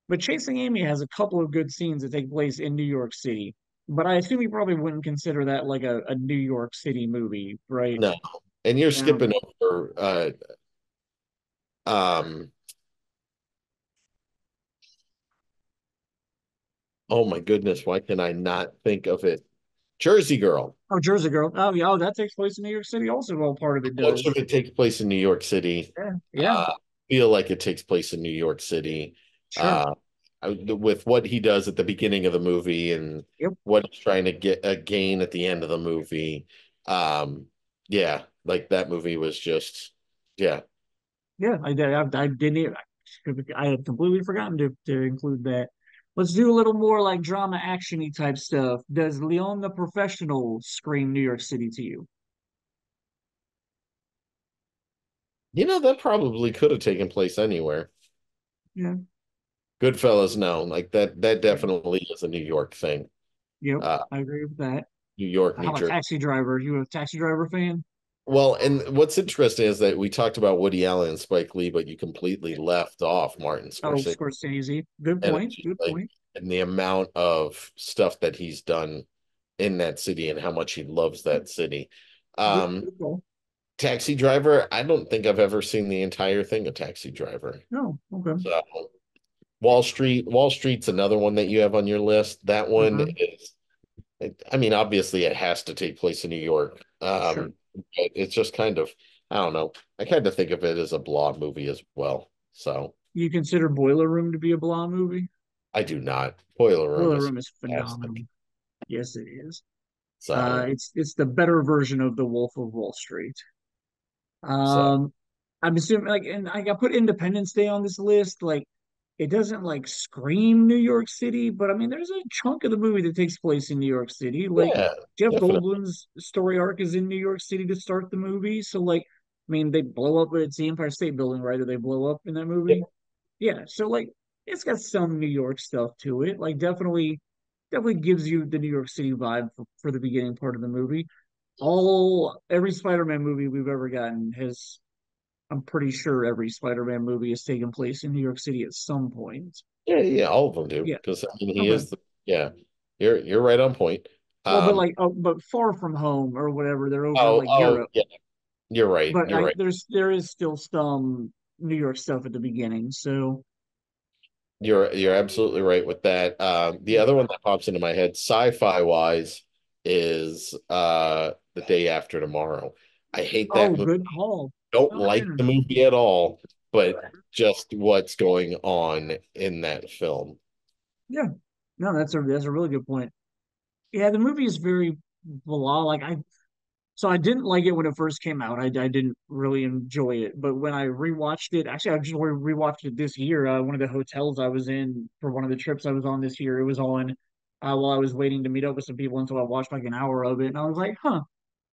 But Chasing Amy has a couple of good scenes that take place in New York City. But I assume you probably wouldn't consider that like a New York City movie, right? no, and you're Um, skipping over um oh my goodness, why can I not think of it? Jersey Girl. oh, Jersey Girl. Oh, yeah, oh, that takes place in New York City also. Well, part of it Most does. of it takes place in New York City. Yeah, yeah, Feel like it takes place in New York City. sure. Uh, with what he does at the beginning of the movie and Yep. what he's trying to get a gain at the end of the movie. Um, yeah, like that movie was just, yeah. Yeah, I didn't even, I had completely forgotten to include that. Let's do a little more like drama actiony type stuff. Does Leon the Professional scream New York City to you? You know, that probably could have taken place anywhere. Yeah. Goodfellas, no, like that definitely is a New York thing. Yep, Uh, I agree with that. New York, How New about Jersey. Taxi Driver? You a Taxi Driver fan? Well, and what's interesting is that we talked about Woody Allen and Spike Lee, but you completely left off Martin Oh, Scorsese. Scorsese. Good And point. it's just Good like, point. and the amount of stuff that he's done in that city and how much he loves that city. Good, Um, good call. Taxi Driver, I don't think I've ever seen the entire thing of Taxi Driver. No, okay. So Wall Street's another one that you have on your list. That one Uh-huh. is, I mean, obviously it has to take place in New York. Sure. But it's just kind of, I don't know. I kind of think of it as a blah movie as well. So You consider Boiler Room to be a Blah movie? I do not. Boiler Room Boiler is Room is phenomenal. fantastic. Yes, it is. So, It's the better version of The Wolf of Wall Street. so Um, I'm assuming like, and I got put Independence Day on this list. Like, it doesn't like scream New York City, but I mean, there's a chunk of the movie that takes place in New York City. Like, yeah, Jeff definitely. Goldblum's story arc is in New York City to start the movie. So, like, I mean, they blow up. It's the Empire State Building, right? That they blow up in that movie. Yeah. So, like, it's got some New York stuff to it. Like, definitely gives you the New York City vibe for the beginning part of the movie. Every Spider-Man movie we've ever gotten has I'm pretty sure every Spider-Man movie has taken place in New York City at some point. Yeah, all of them do. Yeah. Because I mean, he Okay. is the, yeah, you're right on point. Well, but Um, like, but Far From Home or whatever, they're over in like oh, Europe. yeah, you're right. But You're right. there is still some New York stuff at the beginning. So You're absolutely right with that. The yeah. other one that pops into my head, sci-fi wise, is The Day After Tomorrow. I hate that Oh, movie. good call. Don't Oh like yeah. the movie at all, but just what's going on in that film. Yeah. No, that's a really good point. Yeah, the movie is very blah. So I didn't like it when it first came out. I didn't really enjoy it. But when I rewatched it, actually, I just rewatched it this year. One of the hotels I was in for one of the trips I was on this year, it was on while I was waiting to meet up with some people. And so I watched like an hour of it, and I was like, "Huh,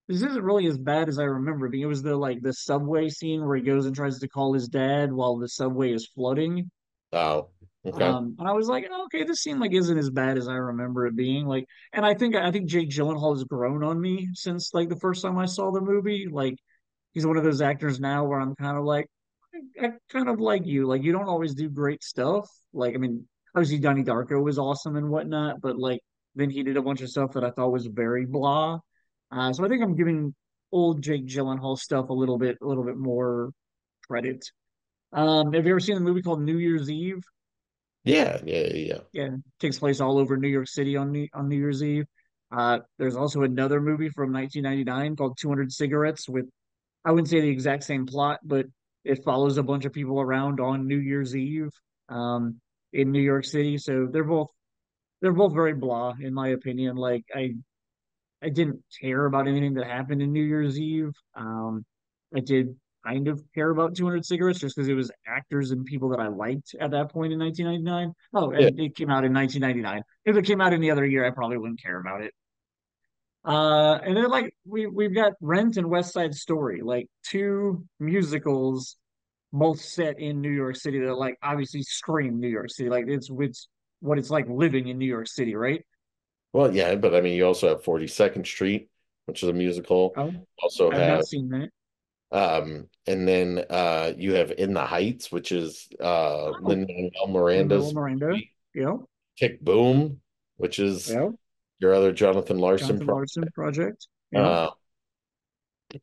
this isn't really as bad as I remember it being." It was the subway scene where he goes and tries to call his dad while the subway is flooding. Oh, okay. And I was like, "Oh, okay, this seemed like isn't as bad as I remember it being. Like, and I think Jake Gyllenhaal has grown on me since like the first time I saw the movie. Like, he's one of those actors now where I'm kind of like, I kind of like you. Like, you don't always do great stuff. Like, I mean, obviously Donnie Darko was awesome and whatnot, but like then he did a bunch of stuff that I thought was very blah. So I think I'm giving old Jake Gyllenhaal stuff a little bit more credit. Have you ever seen the movie called New Year's Eve? Yeah, yeah, yeah. Yeah, takes place all over New York City on New Year's Eve. There's also another movie from 1999 called 200 Cigarettes with I wouldn't say the exact same plot, but it follows a bunch of people around on New Year's Eve um, in New York City. So they're both very blah in my opinion. Like I didn't care about anything that happened in New Year's Eve. I did kind of care about 200 Cigarettes just because it was actors and people that I liked at that point in 1999. Oh, Yeah. and it came out in 1999. If it came out any other year, I probably wouldn't care about it. And then like we've got Rent and West Side Story, like two musicals both set in New York City that like obviously scream New York City. Like it's what it's like living in New York City, right? Well, yeah, but I mean, you also have 42nd Street, which is a musical. Oh, Also I've not have seen that. and then you have In the Heights, which is Oh, Lin-Manuel Lin-Manuel Miranda's Miranda. movie. Yeah, Tick Boom, which is yeah. your other Jonathan Larson Jonathan project. Larson project. Yeah. Uh,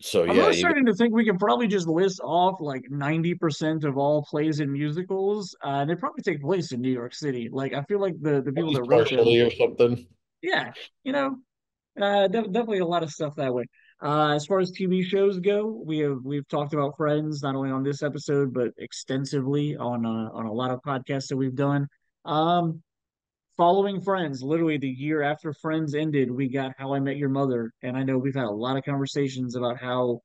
so I'm yeah, really you starting to think we can probably just list off like 90% of all plays in musicals. And they probably take place in New York City. Like I feel like the at people that least wrote them, partially or something. yeah, you know, definitely a lot of stuff that way. As far as TV shows go, we've talked about Friends not only on this episode but extensively on a lot of podcasts that we've done. Um, Following Friends, literally the year after Friends ended, we got How I Met Your Mother, and I know we've had a lot of conversations about how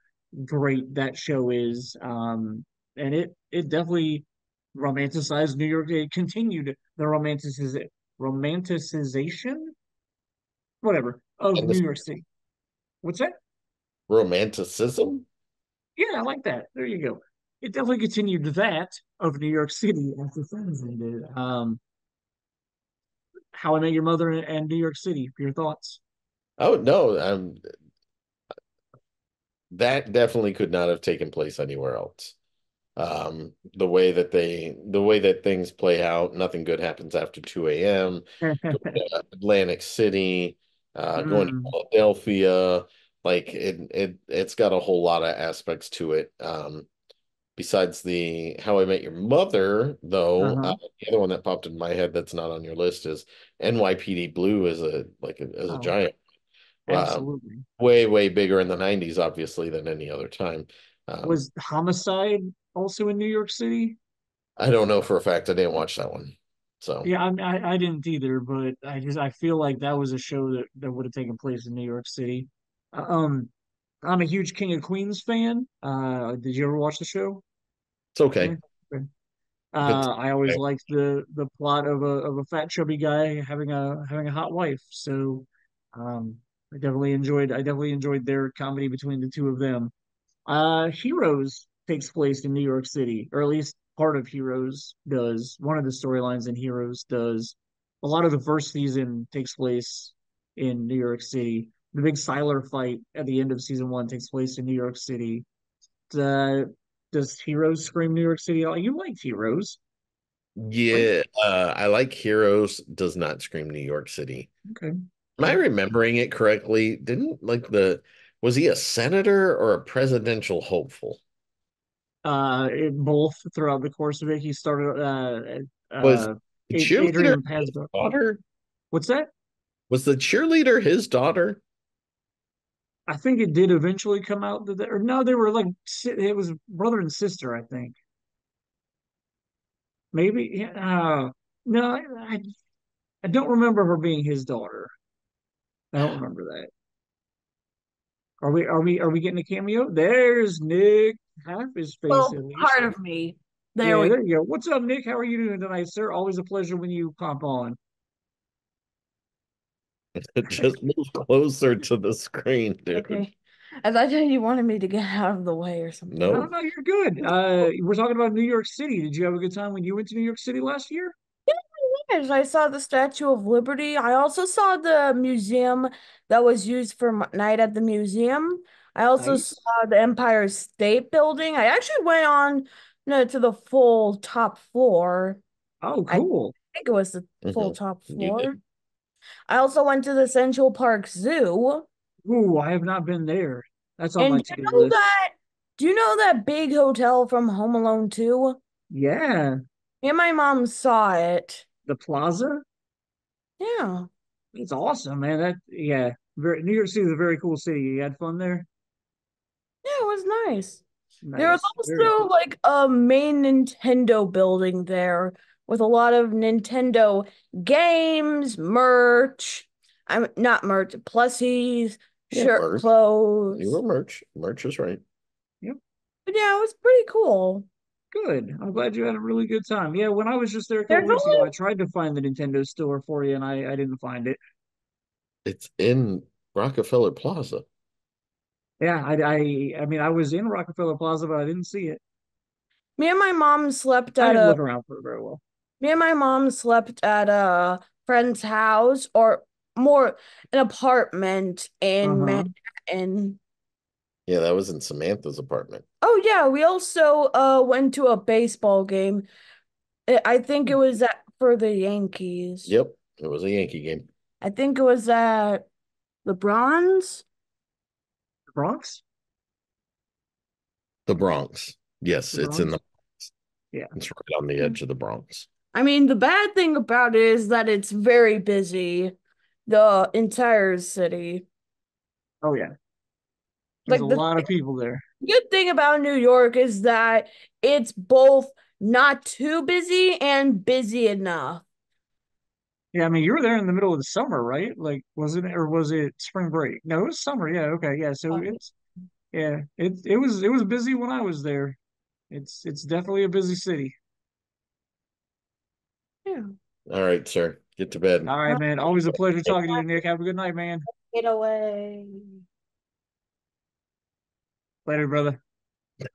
great that show is. And it definitely romanticized New York. It continued the romanticization, whatever, of And New this York City. What's that? romanticism. Yeah, I like that. There you go. It definitely continued that of New York City after Friends ended. How I Met Your Mother and New York City. Your thoughts? Oh no, that definitely could not have taken place anywhere else. The way that things play out, nothing good happens after 2 a.m. Going to Atlantic City, going to Mm, Philadelphia, like it's got a whole lot of aspects to it. Besides the How I Met Your Mother, though, uh-huh. the other one that popped in my head that's not on your list is NYPD Blue is as a Oh, giant. Um, absolutely. way bigger in the 90s, obviously, than any other time. Um, Was Homicide also in New York City? I don't know for a fact. I didn't watch that one. So, Yeah, I didn't either, but I feel like that was a show that would have taken place in New York City. Um, I'm a huge King of Queens fan. Did you ever watch the show? it's Yeah. okay. Okay. But I always liked the plot of a fat chubby guy having a hot wife. So, um, I definitely enjoyed their comedy between the two of them. Heroes takes place in New York City, or at least part of Heroes does. One of the storylines in Heroes does. A lot of the first season takes place in New York City. The big Siler fight at the end of season one takes place in New York City. Uh, does Heroes scream New York City? Oh, you liked Heroes, right? yeah, I like Heroes does not scream New York City. Okay. Am I Okay. remembering it correctly? Didn't like was he a senator or a presidential hopeful? Both throughout the course of it, he started Was the cheerleader Adrian his Pasdar. daughter? What's that? Was the cheerleader his daughter? I think it did eventually come out that, or no, they were like it was brother and sister. I think maybe. Yeah, no, I don't remember her being his daughter. I don't remember that. Are we getting a cameo? There's Nick, half his face Well, at least. part of me. There Yeah, we there you go. What's up, Nick? How are you doing tonight, sir? Always a pleasure when you pop on. Just move closer to the screen, dude. Okay. I thought you wanted me to get out of the way or something. I don't No. know. You're good. We're talking about New York City. Did you have a good time when you went to New York City last year? Yes, I saw the Statue of Liberty. I also saw the museum that was used for Night at the Museum. I also Nice. saw the Empire State Building. I actually went on no, to the full top floor. Oh, I cool. think it was the full Hmm. top You did. floor. I also went to the Central Park Zoo. Ooh, I have not been there. That's on my And to-do list. do you know that big hotel from Home Alone 2? Yeah. Me and my mom saw it. The Plaza. Yeah. It's awesome, man. That yeah, New York City is a very cool city. You had fun there. Yeah, it was nice. There was Nice, very also cool. like a main Nintendo building there with a lot of Nintendo games, merch. I'm not merch, plushies, Yeah, shirt, merch. You were clothes. merch. Merch is right. Yep, But yeah, it was pretty cool. good. I'm glad you had a really good time. Yeah, when I was just there a couple There's weeks ago, I only tried to find the Nintendo store for you, and I didn't find it. It's in Rockefeller Plaza. Yeah, I mean, I was in Rockefeller Plaza, but I didn't see it. me and my mom slept I at didn't a look around for it very well. me and my mom slept at a friend's house or more an apartment in Uh-huh. Manhattan. Yeah, that was in Samantha's apartment. Oh yeah, we also went to a baseball game. I think it was for the Yankees. Yep, it was a Yankee game. I think it was at the Bronx. Bronx? The Bronx. Yes, The it's in Bronx? the Yeah. it's right on the edge of the Bronx. I mean, the bad thing about it is that it's very busy, the entire city. Oh yeah. There's a Like the lot of people there. good thing about New York is that it's both not too busy and busy enough. Yeah, I mean, you were there in the middle of the summer, right? Like, wasn't it, or was it spring break? No, it was summer. Yeah, okay, yeah. So it's yeah, it was busy when I was there. It's definitely a busy city. Yeah. All right, sir. Get to bed. All right, man. Always a pleasure talking to you, Nick. Have a good night, man. Get away. Later, brother. Good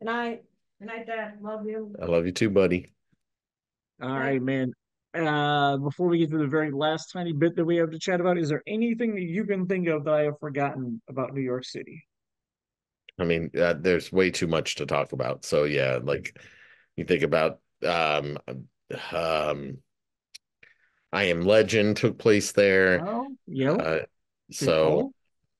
night. Good night, Dad. Love you. I love you too, buddy. All Night. right, man. Before we get to the very last tiny bit that we have to chat about, is there anything that you can think of that I have forgotten about New York City? I mean, there's way too much to talk about. So yeah, like you think about um I Am Legend took place there. Oh, yep. Uh Good so call.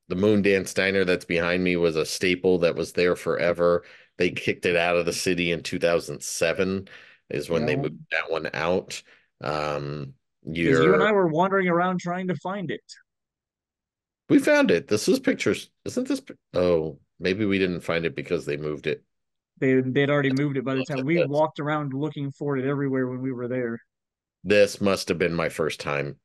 the Moon Dance Diner that's behind me was a staple that was there forever. They kicked it out of the city in 2007 is when they Yeah. moved that one out. Um Because you and you're I were wandering around trying to find it. We found it. This is pictures. Isn't this? Oh, maybe we didn't find it because they moved it. They'd already moved it by the Look time at we this. walked around looking for it everywhere when we were there. This must have been my first time.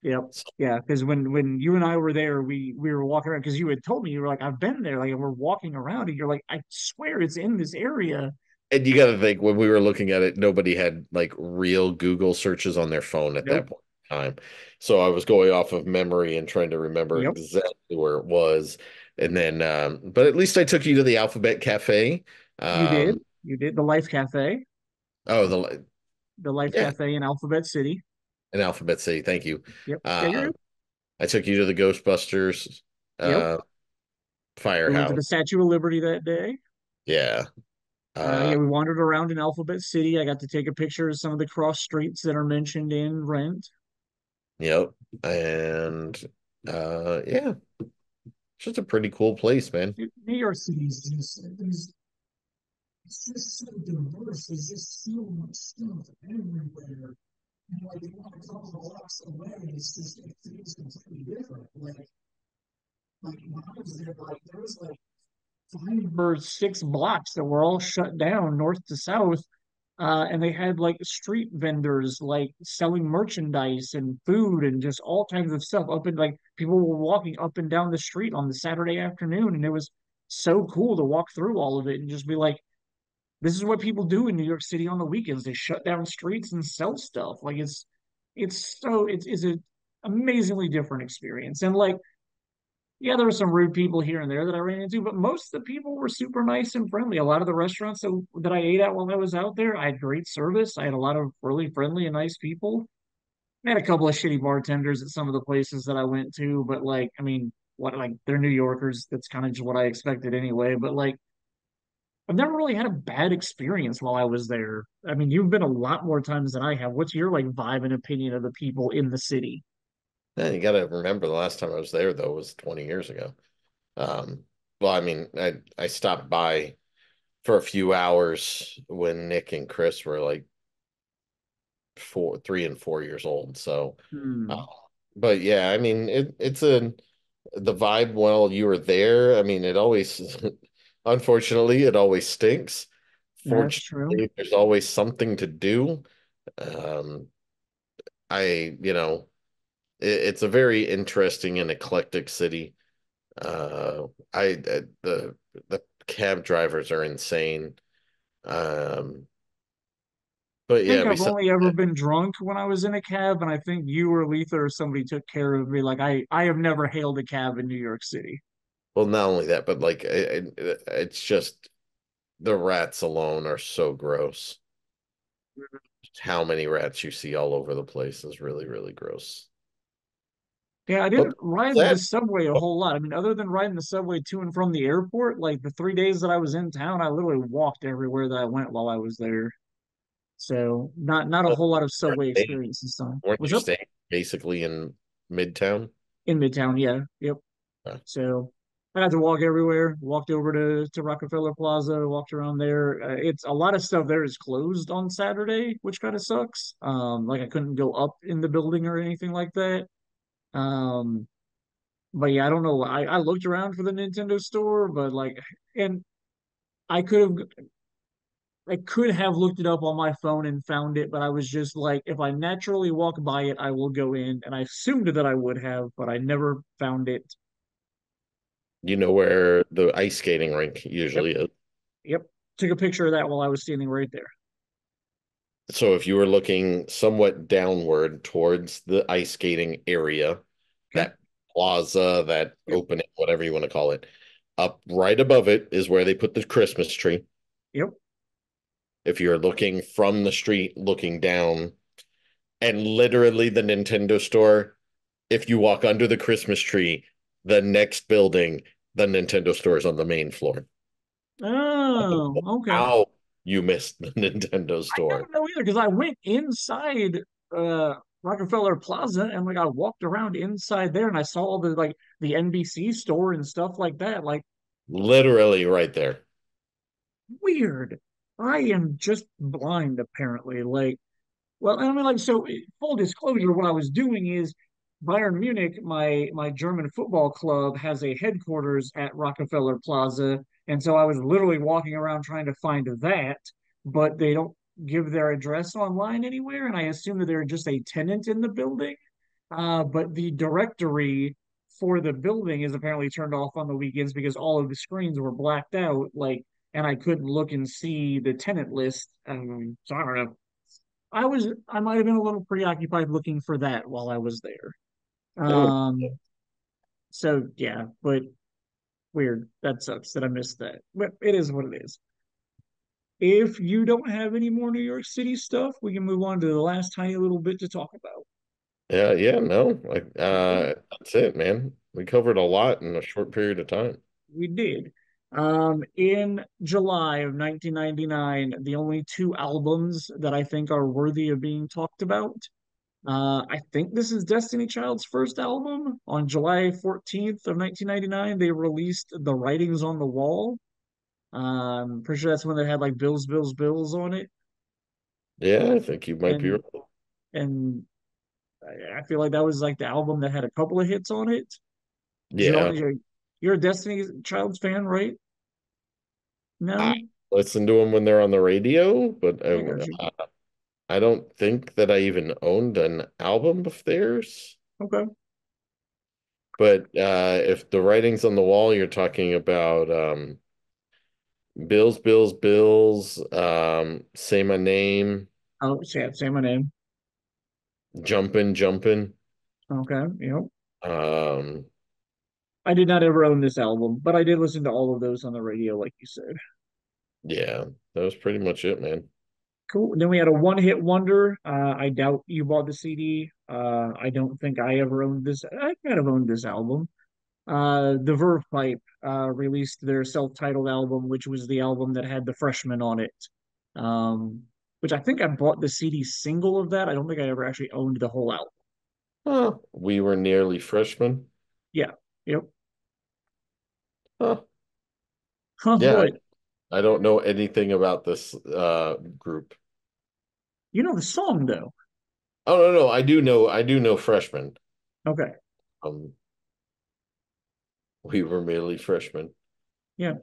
Yep. Yeah, because when you and I were there, we were walking around because you had told me you were like, I've been there, like and we're walking around, and you're like, I swear it's in this area. And you got to think when we were looking at it, nobody had like real Google searches on their phone at that Nope. point in time. So I was going off of memory and trying to remember Yep. exactly where it was. And then, but at least I took you to the Alphabet Cafe. You did. Um, You did. The Life Cafe. oh, the The Life yeah, Cafe in Alphabet City. in Alphabet City. Thank you. Yep. Yeah, you're Um, good. I took you to the Ghostbusters Yep. uh, We went to firehouse. the Statue of Liberty that day. Yeah. Yeah, Uh, we wandered around in Alphabet City. I got to take a picture of some of the cross streets that are mentioned in Rent. yep. And yeah, it's just a pretty cool place, man. New York City is just it's just so diverse. There's just so much stuff everywhere. And like a couple of blocks away, it feels completely different. Like when I was there, like there was like 5 or 6 blocks that were all shut down north to south. And they had like street vendors like selling merchandise and food and just all kinds of stuff up and like people were walking up and down the street on the Saturday afternoon, and it was so cool to walk through all of it and just be like, this is what people do in New York City on the weekends. They shut down streets and sell stuff. Like it's an amazingly different experience. And like yeah, there were some rude people here and there that I ran into, but most of the people were super nice and friendly. A lot of the restaurants that I ate at while I was out there, I had great service. I had a lot of really friendly and nice people. I had a couple of shitty bartenders at some of the places that I went to, but like, I mean, what like they're New Yorkers. That's kind of just what I expected anyway. But like, I've never really had a bad experience while I was there. I mean, you've been a lot more times than I have. What's your like vibe and opinion of the people in the city? Yeah, you got to remember the last time I was there though was 20 years ago. Um, well, I mean, I stopped by for a few hours when Nick and Chris were like 3 and 4 years old. So, uh, Hmm. but yeah, I mean, it's the vibe while you were there. I mean, it always, unfortunately, it always stinks. That's true. Fortunately, there's always something to do. Um, you know, it's a very interesting and eclectic city. The cab drivers are insane. Um, but yeah, Think I've besides only ever that, been drunk when I was in a cab, and I think you or Letha or somebody took care of me. Like I have never hailed a cab in New York City. well, not only that, but like it's just the rats alone are so gross. How many rats you see all over the place is really, really gross. Yeah, I But didn't ride the that, subway a whole lot. I mean, other than riding the subway to and from the airport, like the 3 days that I was in town, I literally walked everywhere that I went while I was there. So not a whole lot of subway experience and stuff. weren't What's you up? staying basically in Midtown? In Midtown, yeah. Yep. Uh, So I got to walk everywhere. Walked over to Rockefeller Plaza, walked around there. It's a lot of stuff there is closed on Saturday, which kind of sucks. Like I couldn't go up in the building or anything like that. Um, but yeah, I don't know. I looked around for the Nintendo store, but like, and I could have I could have looked it up on my phone and found it, but I was just like, if I naturally walk by it, I will go in, and I assumed that I would have, but I never found it. you know where the ice skating rink Yep, usually is. yep. Took a picture of that while I was standing right there. So if you were looking somewhat downward towards the ice skating area, Okay. that plaza, that Yep. opening, whatever you want to call it, up right above it is where they put the Christmas tree. Yep. If you're looking from the street, looking down, and literally the Nintendo store, if you walk under the Christmas tree, the next building, the Nintendo store is on the main floor. Oh, okay. How you missed the Nintendo I store? don't know either because I went inside uh Rockefeller Plaza and like I walked around inside there and I saw all the like the NBC store and stuff like that. Like Literally right there. weird. I am just blind apparently. Like well, I mean, like, so full disclosure, what I was doing is Bayern Munich, my German football club, has a headquarters at Rockefeller Plaza, and so I was literally walking around trying to find that, but they don't give their address online anywhere, and I assume that they're just a tenant in the building. But the directory for the building is apparently turned off on the weekends because all of the screens were blacked out, like, and I couldn't look and see the tenant list. So I don't know. I might have been a little preoccupied looking for that while I was there. Oh, So yeah, but weird. That sucks that I missed that. But it is what it is. If you don't have any more New York City stuff, we can move on to the last tiny little bit to talk about. yeah, yeah, no, like Cool. that's it, man. We covered a lot in a short period of time. We did. In July of 1999, the only two albums that I think are worthy of being talked about. I think this is Destiny Child's first album. On July 14th of 1999, they released The Writings on the Wall. Pretty sure that's when they had like Bills, Bills, Bills on it. Yeah, I think you might be right. And and I feel like that was like the album that had a couple of hits on it. Did you Yeah, you're a Destiny Child's fan, right? I No? listen to them when they're on the radio, but I got you. I don't think that I even owned an album of theirs. Okay. But if the writing's on the wall, you're talking about Bills, Bills, Bills, Say My Name, Oh, say my name. Jumpin', Jumpin'. Okay. Yep. Um, I did not ever own this album, but I did listen to all of those on the radio, like you said. yeah, that was pretty much it, man. Cool. Then we had a one-hit wonder. I doubt you bought the CD. I don't think I ever owned this. I might have owned this album. The Verve Pipe released their self-titled album, which was the album that had the Freshman on it. Um, which I think I bought the CD single of that. I don't think I ever actually owned the whole album. Huh. We were nearly freshmen. Yeah. Yep. Huh. Huh, Yeah, what? I don't know anything about this group. You know the song though. Oh no, I do know freshmen. Okay. Um, we were merely freshmen. Yeah,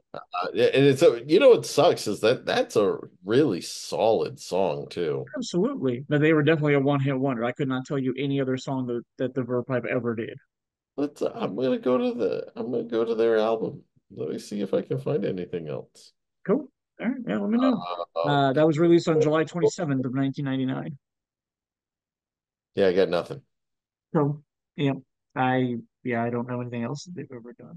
And it's a, what sucks is that that's a really solid song too. absolutely. But they were definitely a one-hit wonder. I could not tell you any other song that the Verve Pipe ever did. I'm gonna go to their album. Let me see if I can find anything else. Cool. All right. Yeah, let me know. Oh, That was released on July 27th of 1999. yeah, I got nothing. So, yeah, I don't know anything else that they've ever done.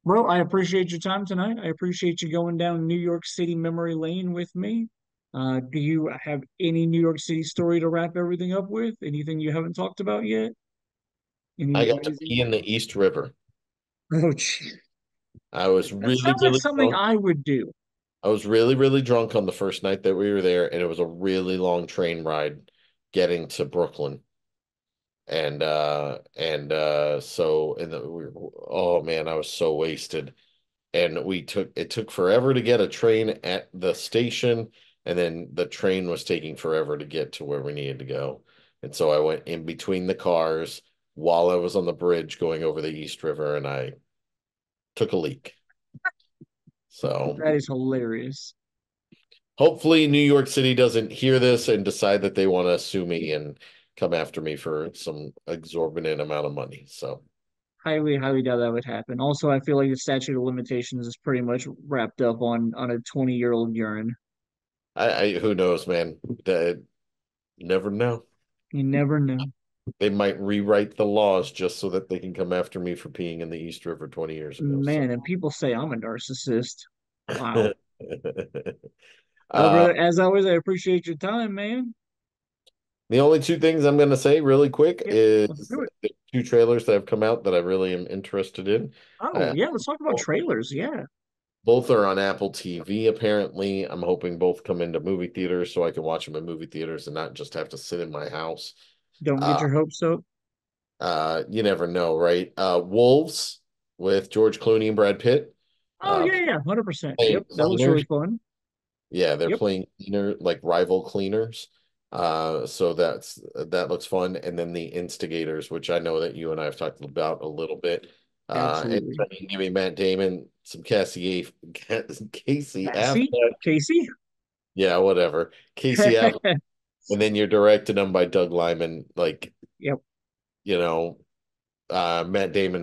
Well, I appreciate your time tonight. I appreciate you going down New York City memory lane with me. Do you have any New York City story to wrap everything up with? Anything you haven't talked about yet? Any I got to pee amazing? in the East River. Oh, gee. I was That really, sounds like really something drunk. I would do. I was really, really drunk on the first night that we were there, and it was a really long train ride getting to Brooklyn. Oh man, I was so wasted. And it took forever to get a train at the station, and then the train was taking forever to get to where we needed to go. And so I went in between the cars while I was on the bridge going over the East River, and I took a leak. So That is hilarious. hopefully New York City doesn't hear this and decide that they want to sue me and come after me for some exorbitant amount of money. So Highly, highly doubt that would happen. Also, I feel like the statute of limitations is pretty much wrapped up on a 20-year-old urine. I who knows, man. That never know. You never know. They might rewrite the laws just so that they can come after me for peeing in the East River 20 years ago. So, Man, and people say I'm a narcissist. Wow. Well, uh, brother, as always, I appreciate your time, man. the only two things I'm going to say really quick Yep, is let's do it. the two trailers that have come out that I really am interested in. Oh, Uh, yeah, let's talk about trailers. Yeah. both are on Apple TV, apparently. I'm hoping both come into movie theaters so I can watch them in movie theaters and not just have to sit in my house. Don't get Uh, your hopes up. you never know, right? Wolves with George Clooney and Brad Pitt. Oh, Uh, yeah, yeah, 100%. playing Yep, that looks cleaners. really fun. Yeah, they're Yep, playing cleaner, like rival cleaners. So that looks fun. And then the instigators, which I know that you and I have talked about a little bit. absolutely. Anytime you can give me Matt Damon, some Casey Cassie? Affleck, Casey? yeah, whatever. Casey Affleck, and then you're directing them by Doug Liman. Like, Yep. you know, Matt Damon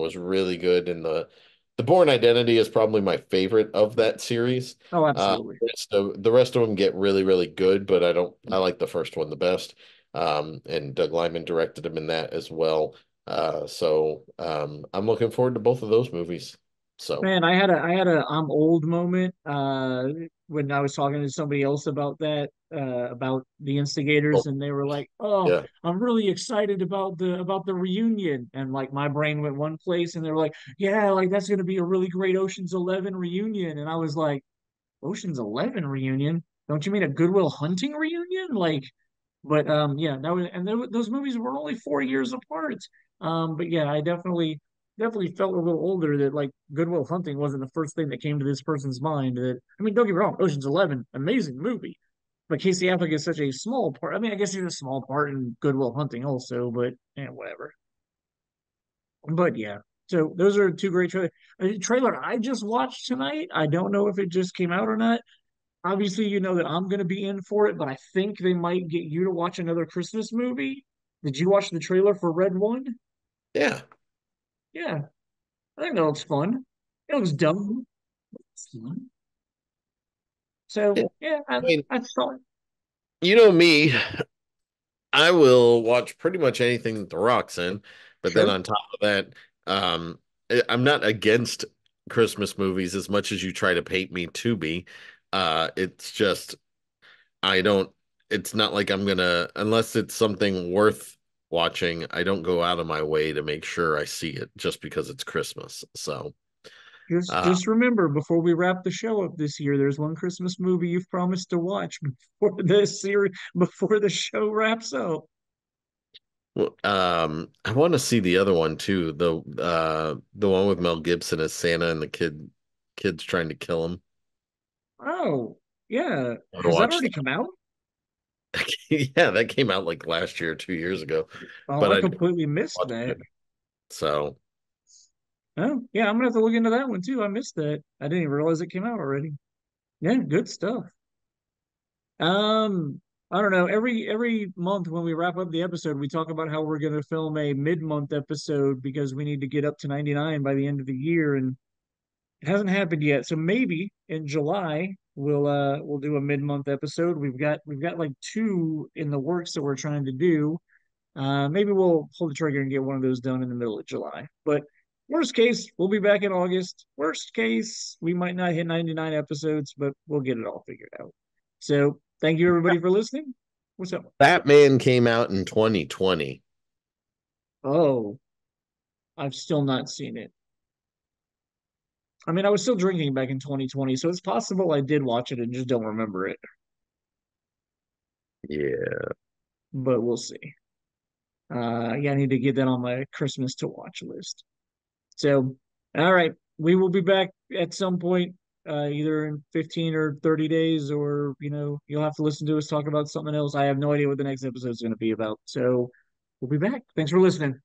was really good in the Bourne Identity is probably my favorite of that series. Oh, absolutely. The rest of them get really, really good, but I like the first one the best. And Doug Liman directed him in that as well. I'm looking forward to both of those movies. So, Man, I had a I'm old moment when I was talking to somebody else about that about the oh, instigators, and they were like, "Oh, yeah. I'm really excited about the reunion." And like my brain went one place, and they were like, "Yeah, like that's going to be a really great Ocean's 11 reunion." And I was like, "Ocean's 11 reunion? Don't you mean a Goodwill Hunting reunion?" Like, but yeah, that was, and those movies were only 4 years apart. But yeah, I definitely felt a little older that like Goodwill Hunting wasn't the first thing that came to this person's mind. That I mean, don't get me wrong, Ocean's 11, amazing movie, but Casey Affleck is such a small part. I mean, I guess he's a small part in Goodwill Hunting also, but yeah, whatever. But yeah, so those are two great trailers. A trailer I just watched tonight. I don't know if it just came out or not. Obviously, you know that I'm going to be in for it, but I think they might get you to watch another Christmas movie. Did you watch the trailer for Red One? Yeah. Yeah, I think that looks fun. It looks dumb. It's fun. Yeah. So yeah, I mean, I saw it. you know me, I will watch pretty much anything that The Rock's in, but then Sure. on top of that, I'm not against Christmas movies as much as you try to paint me to be. It's just I don't. It's not like I'm gonna unless it's something worth watching. I don't go out of my way to make sure I see it just because it's Christmas. So, uh, Just remember before we wrap the show up this year, there's one Christmas movie you've promised to watch before before the show wraps up. I want to see the other one too. The one with Mel Gibson as Santa and the kids trying to kill him. Oh, yeah. I want to Has that watch already that. come out? Yeah, that came out like last year, 2 years ago, Oh, but I I didn't completely missed watch that. it. So Oh, yeah, I'm gonna have to look into that one too. I missed that. I didn't even realize it came out already. Yeah, good stuff. Um, I don't know. Every month when we wrap up the episode, we talk about how we're gonna film a mid-month episode because we need to get up to 99 by the end of the year, and it hasn't happened yet. So maybe in July we'll do a mid-month episode. We've got like two in the works that we're trying to do. Maybe we'll pull the trigger and get one of those done in the middle of July. But worst case, we'll be back in August. Worst case, we might not hit 99 episodes, but we'll get it all figured out. So thank you everybody for listening. What's up? Batman came out in 2020. Oh, I've still not seen it. I mean, I was still drinking back in 2020, so it's possible I did watch it and just don't remember it, Yeah. but we'll see. Yeah, I need to get that on my Christmas to watch list. So, all right, we will be back at some point, either in 15 or 30 days, or you'll have to listen to us talk about something else. I have no idea what the next episode is going to be about. So, we'll be back. Thanks for listening.